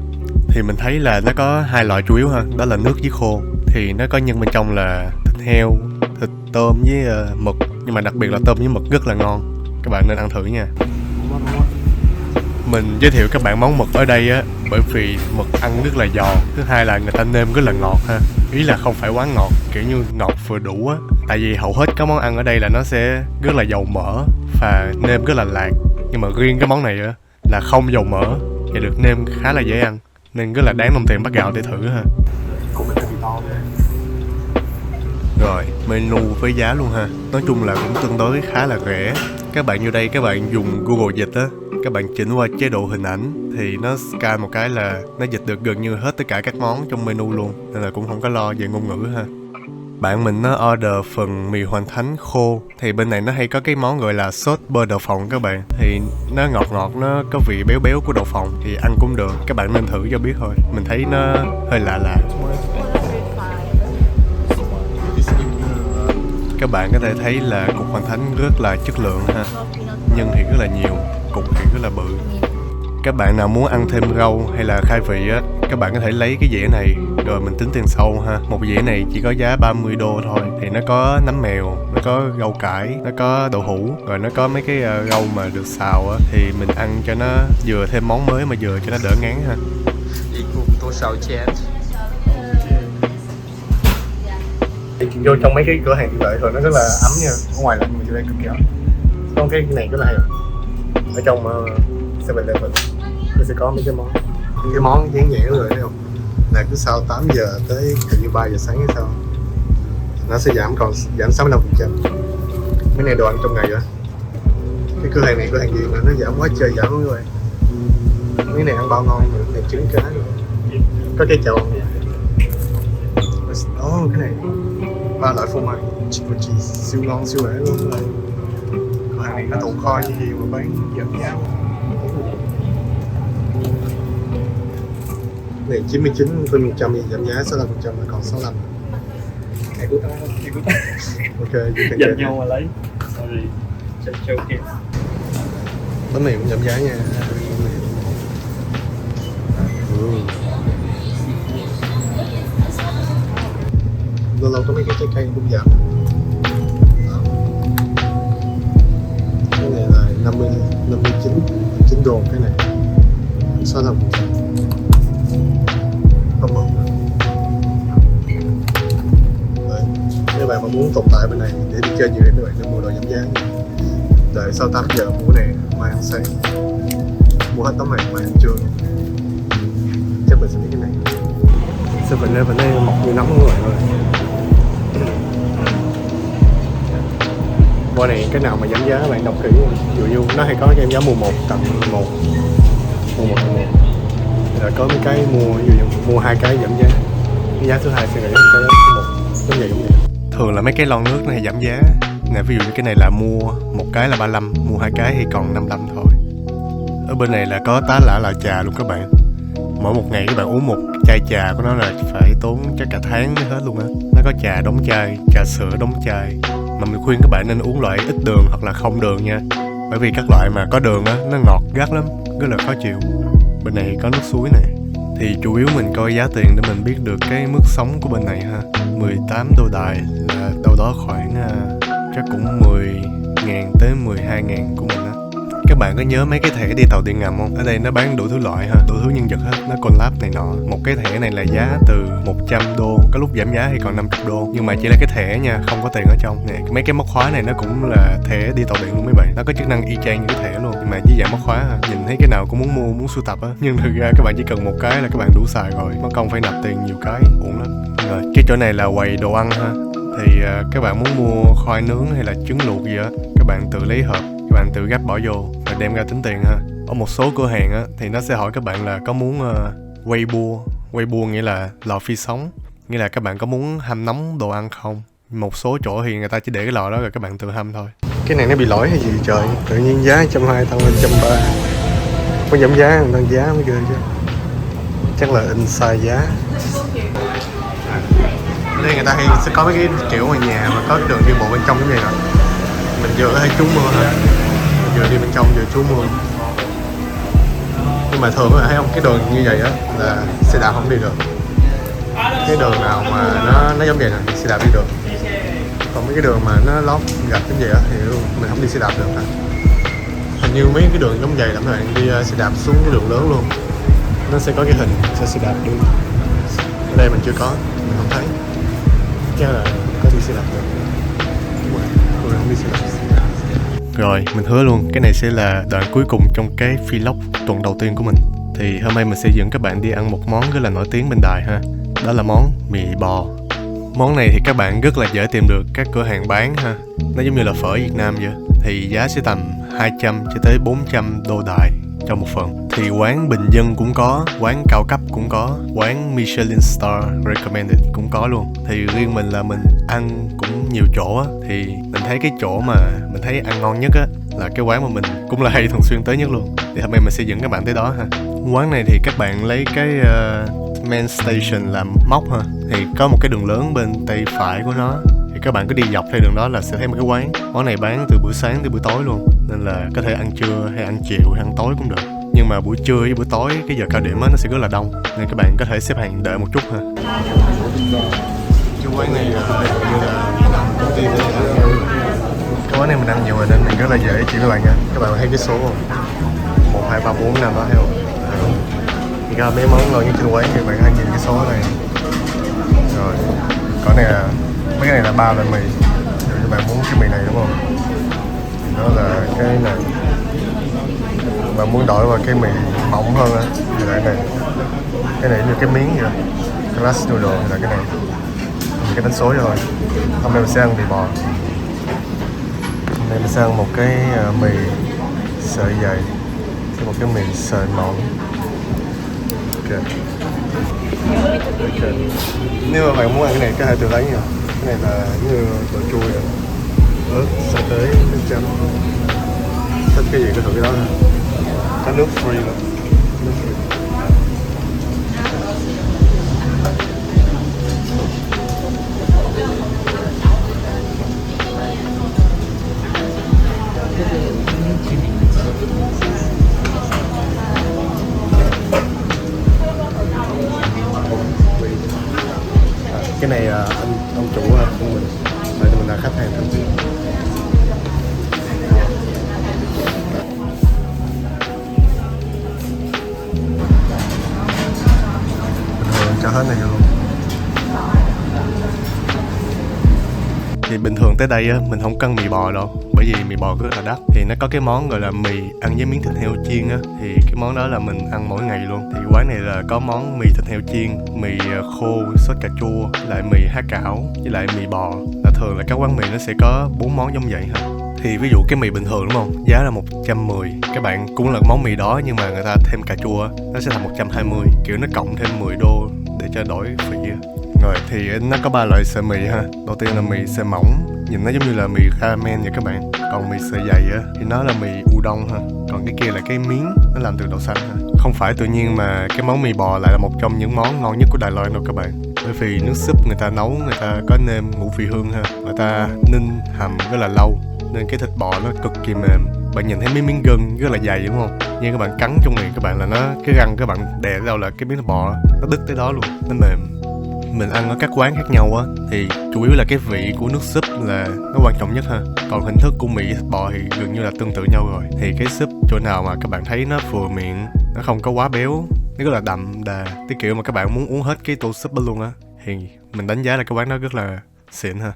Thì mình thấy là nó có hai loại chủ yếu ha, đó là nước với khô. Thì nó có nhân bên trong là thịt heo, thịt tôm với mực. Nhưng mà đặc biệt là tôm với mực rất là ngon. Các bạn nên ăn thử nha. Mình giới thiệu các bạn món mực ở đây á, bởi vì mực ăn rất là giòn. Thứ hai là người ta nêm rất là ngọt ha. Ý là không phải quá ngọt, kiểu như ngọt vừa đủ á. Tại vì hầu hết các món ăn ở đây là nó sẽ rất là dầu mỡ và nêm rất là lạc. Nhưng mà riêng cái món này á là không dầu mỡ và được nêm khá là dễ ăn, nên rất là đáng đồng tiền bắt gạo để thử ha. Rồi, menu với giá luôn ha. Nói chung là cũng tương đối khá là rẻ. Các bạn vô đây các bạn dùng Google Dịch á, các bạn chỉnh qua chế độ hình ảnh thì nó scan một cái là nó dịch được gần như hết tất cả các món trong menu luôn, nên là cũng không có lo về ngôn ngữ ha. Bạn mình nó order phần mì hoành thánh khô. Thì bên này nó hay có cái món gọi là sốt bơ đậu phộng các bạn. Thì nó ngọt ngọt, nó có vị béo béo của đậu phộng. Thì ăn cũng được, các bạn nên thử cho biết thôi. Mình thấy nó hơi lạ lạ. Các bạn có thể thấy là cục hoành thánh rất là chất lượng ha. Nhân thì rất là nhiều, cục thì rất là bự. Các bạn nào muốn ăn thêm rau hay là khai vị á, các bạn có thể lấy cái dĩa này rồi mình tính tiền sau ha. Một dĩa này chỉ có giá 30 đô thôi. Thì nó có nấm mèo, nó có rau cải, nó có đậu hũ, rồi nó có mấy cái rau mà được xào á. Thì mình ăn cho nó vừa thêm món mới mà vừa cho nó đỡ ngán ha. Vô trong mấy cái cửa hàng như vậy rồi nó rất là ấm nha. Ở ngoài lạnh mà vô đây cực kỳ ấm. Còn cái này rất là hay. Ở trong 7-Eleven nó sẽ có mấy cái món dán nhãn rồi thấy không? Là cứ sau 8 giờ tới hình như 3 giờ sáng hay sao nó sẽ giảm 65%. Mấy này đồ ăn trong ngày rồi. Cái cửa hàng này cửa hàng gì mà nó giảm quá trời giảm luôn rồi. Mấy này ăn bao ngon nữa, này trứng cá rồi. Có cái chậu cái này 3 loại phô mai chỉ siêu ngon siêu rẻ luôn rồi. Cửa hàng này nó tồn kho như gì mà bán giảm giá. Này 99% thì giảm giá, 65% là còn 65. Ok, dành nhau mà lấy. Sorry. Bánh mì cũng giảm giá nha. Lâu lâu có mấy cái trái cây cũng giảm. Cái này là 59 đô cái này. 65%. Không mừng. Nếu bạn mà muốn tồn tại bên này để đi chơi nhiều thì các bạn nên mua đồ giảm giá nha. Đợi sau 8 giờ mua này mai ăn sáng. Mua hết tấm này mai ăn trưa. Chắc mình sẽ biết cái này. Sao bên đây mọc như nấm các bạn ơi. Qua này cái nào mà giảm giá bạn đọc kỹ. Ví dụ như nó hay có giảm giá mùa 1 tặng mùa 1 rồi có mấy cái mua 2 cái giảm giá. Cái giá thứ 2 sẽ rẻ hơn cái thứ 1. Giống vậy. Thường là mấy cái lon nước nó hay giảm giá. Nè, ví dụ như cái này là mua một cái là 35, mua 2 cái thì còn 55 thôi. Ở bên này là có tá lả là trà luôn các bạn. Mỗi một ngày các bạn uống một chai trà của nó là phải tốn chắc cả tháng mới hết luôn á. Nó có trà đóng chai, trà sữa đóng chai. Mà mình khuyên các bạn nên uống loại ít đường hoặc là không đường nha. Bởi vì các loại mà có đường á, nó ngọt gắt lắm, rất là khó chịu. Bên này có nước suối này. Thì chủ yếu mình coi giá tiền để mình biết được cái mức sống của bên này ha. 18 đô Đài là đâu đó khoảng chắc cũng 10.000 tới 12.000 của mình á. Các bạn có nhớ mấy cái thẻ đi tàu điện ngầm không? Ở đây nó bán đủ thứ loại ha, đủ thứ nhân vật hết, nó collab này nọ. Một cái thẻ này là giá từ 100 đô, có lúc giảm giá thì còn 50 đô. Nhưng mà chỉ là cái thẻ nha, không có tiền ở trong. Nè, mấy cái móc khóa này nó cũng là thẻ đi tàu điện luôn mấy bạn. Nó có chức năng y chang như cái thẻ luôn, nhưng mà với dạng móc khóa ha. Nhìn thấy cái nào cũng muốn mua, muốn sưu tập á. Nhưng thực ra các bạn chỉ cần một cái là các bạn đủ xài rồi. Mất công phải nạp tiền nhiều cái, uổng lắm. Rồi, cái chỗ này là quầy đồ ăn ha. Thì các bạn muốn mua khoai nướng hay là trứng luộc gì á, các bạn tự lấy hộp, các bạn tự gắp bỏ vô và đem ra tính tiền ha. Ở một số cửa hàng á thì nó sẽ hỏi các bạn là có muốn quay bua nghĩa là lò phi sống, nghĩa là các bạn có muốn hâm nóng đồ ăn không. Một số chỗ thì người ta chỉ để cái lò đó rồi các bạn tự hâm thôi. Cái này nó bị lỗi hay gì trời, tự nhiên giá 120 tăng lên 130. Có giảm giá tăng giá mới ghê chứ. Chắc là in sai giá. Ở đây người ta hay sẽ có mấy cái kiểu ngoài nhà mà có cái đường đi bộ bên trong cái này nè. Mình vừa có thể trú mưa ha. Mình vừa đi bên trong vừa trú mưa. Nhưng mà thường là thấy không, cái đường như vậy á là xe đạp không đi được. Cái đường nào mà nó giống vậy nè thì xe đạp đi được. Còn mấy cái đường mà nó lót gạch cái gì á thì mình không đi xe đạp được hả? Hình như mấy cái đường giống vậy là các bạn đi xe đạp xuống cái đường lớn luôn. Nó sẽ có cái hình cho xe đạp đi. Ở đây mình chưa có, mình không thấy. Chắc là có đi xe đạp được. Đúng rồi, mình không đi xe đạp. Rồi, mình hứa luôn, cái này sẽ là đoạn cuối cùng trong cái vlog tuần đầu tiên của mình. Thì hôm nay mình sẽ dẫn các bạn đi ăn một món rất là nổi tiếng bên Đài ha. Đó là món mì bò. Món này thì các bạn rất là dễ tìm được các cửa hàng bán ha. Nó giống như là phở Việt Nam vậy. Thì giá sẽ tầm 200 cho tới 400 đô Đài cho một phần. Thì quán bình dân cũng có, quán cao cấp cũng có, quán Michelin Star Recommended cũng có luôn. Thì riêng mình là mình ăn cũng nhiều chỗ á. Thì mình thấy cái chỗ mà mình thấy ăn ngon nhất á là cái quán mà mình cũng là hay thường xuyên tới nhất luôn. Thì hôm nay mình sẽ dẫn các bạn tới đó ha. Quán này thì các bạn lấy cái main station làm móc ha. Thì có một cái đường lớn bên tay phải của nó. Thì các bạn cứ đi dọc theo đường đó là sẽ thấy một cái quán. Quán này bán từ buổi sáng tới buổi tối luôn. Nên là có thể ăn trưa hay ăn chiều hay ăn tối cũng được. Nhưng mà buổi trưa với buổi tối cái giờ cao điểm á nó sẽ rất là đông. Nên các bạn có thể xếp hàng đợi một chút ha. Cái quán này như là cái quán này mình ăn nhiều rồi nên mình rất là dễ chỉ các bạn nha. Các bạn thấy cái số không? 1, 2, 3, 4, 5 đó thấy không? Thì ra mấy món ngon như trên quán thì bạn hãy nhìn cái số này. Rồi, có này là mấy cái này là 3 loại mì. Nếu như bạn muốn cái mì này đúng không? Thì đó là cái này. Bạn muốn đổi vào cái mì mỏng hơn á thì là cái này. Cái này như cái miếng vậy. Glass noodle thì là cái này. Mình cái đánh số thôi. Hôm nay mình sẽ ăn mì bò. Hôm nay mình sẽ ăn một cái mì sợi dày, một cái mì sợi mỏng. Ok. Nếu mà bạn muốn ăn cái này có thể tự lấy nha. Cái này là như đồ chua vậy. Ớt, sa tế, nước chấm. Thích cái gì cứ thử cái đó thôi. Có nước free luôn. Nước free. Cái này ông chủ của mình, vậy mình là khách hàng thân thiện. Cho hết này luôn. Thì bình thường tới đây á mình không cần mì bò đâu, bởi vì mì bò rất là đắt. Thì nó có cái món gọi là mì ăn với miếng thịt heo chiên á, thì cái món đó là mình ăn mỗi ngày luôn. Thì quán này là có món mì thịt heo chiên, mì khô sốt cà chua, lại mì há cảo với lại mì bò. Là thường là các quán mì nó sẽ có 4 món giống vậy ha. Thì ví dụ cái mì bình thường đúng không, giá là 110. Các bạn cũng là món mì đó nhưng mà người ta thêm cà chua, nó sẽ thành 120. Kiểu nó cộng thêm 10 đô để cho đổi phí. Rồi thì nó có 3 loại sợi mì ha. Đầu tiên là mì sợi mỏng, nhìn nó giống như là mì ramen vậy các bạn. Còn mì sợi dày á thì nó là mì udon ha. Còn cái kia là cái miếng nó làm từ đậu xanh ha. Không phải tự nhiên mà cái món mì bò lại là một trong những món ngon nhất của Đài Loan đâu các bạn. Bởi vì nước súp người ta nấu, người ta có nêm ngũ vị hương ha. Người ta ninh hầm rất là lâu nên cái thịt bò nó cực kỳ mềm. Bạn nhìn thấy miếng gân rất là dày đúng không? Nhưng các bạn cắn trong miệng các bạn là nó, cái răng các bạn đè đâu là cái miếng thịt bò nó đứt tới đó luôn, nó mềm. Mình ăn ở các quán khác nhau á thì chủ yếu là cái vị của nước súp là nó quan trọng nhất ha. Còn hình thức của mì thịt bò thì gần như là tương tự nhau rồi. Thì cái súp chỗ nào mà các bạn thấy nó vừa miệng, nó không có quá béo, nó rất là đậm đà, cái kiểu mà các bạn muốn uống hết cái tô súp đó luôn á, thì mình đánh giá là cái quán đó rất là xịn ha.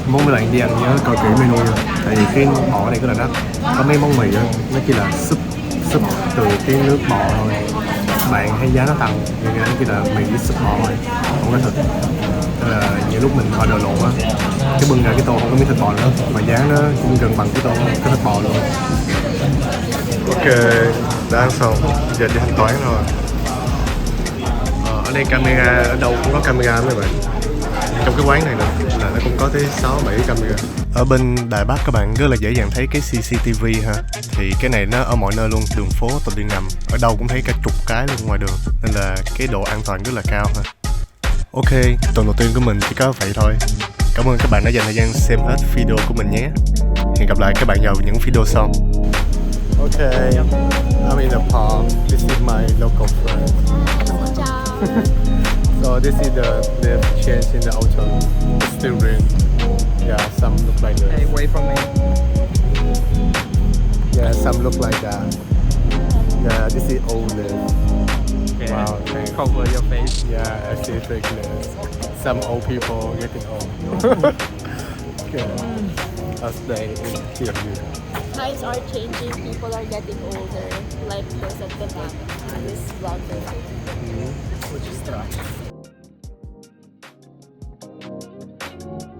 Muốn mấy bạn đi ăn nhớ coi kỹ menu nha. Tại vì cái bò này rất là đắt. Có mấy món mì á, nó chỉ là súp từ cái nước bò thôi. Bạn thấy giá nó tăng, nhưng nó chỉ là mì với súp bò thôi, không có thịt. Nên là nhiều lúc mình order lộn á, cái bưng ra cái tô không có miếng thịt bò nữa, mà giá nó cũng gần bằng cái tô cái thịt bò luôn. Ok, đã ăn xong, giờ đi thanh toán rồi. Ở đây camera, ở đâu cũng có camera mấy bạn. Trong cái quán này nữa là nó cũng có tới 6-7 camera. Ở bên Đài Bắc các bạn rất là dễ dàng thấy cái CCTV ha. Thì cái này nó ở mọi nơi luôn, đường phố, tàu điện ngầm, ở đâu cũng thấy cả chục cái luôn ngoài đường. Nên là cái độ an toàn rất là cao ha. Ok, tuần đầu tiên của mình chỉ có vậy thôi. Cảm ơn các bạn đã dành thời gian xem hết video của mình nhé. Hẹn gặp lại các bạn vào những video sau. Okay, I'm in the park. This is my local friend. So this is the change in the autumn. It's still rain. Yeah, some look like this. Hey, wait from me. Yeah, some look like that. Yeah, this is old leaf. Okay. Wow, thanks. Cover your face. Yeah, I see thickness. Some old people getting old. Okay. As they here. Times are changing, people are getting older, like this at the back, this blogger. Which is trash.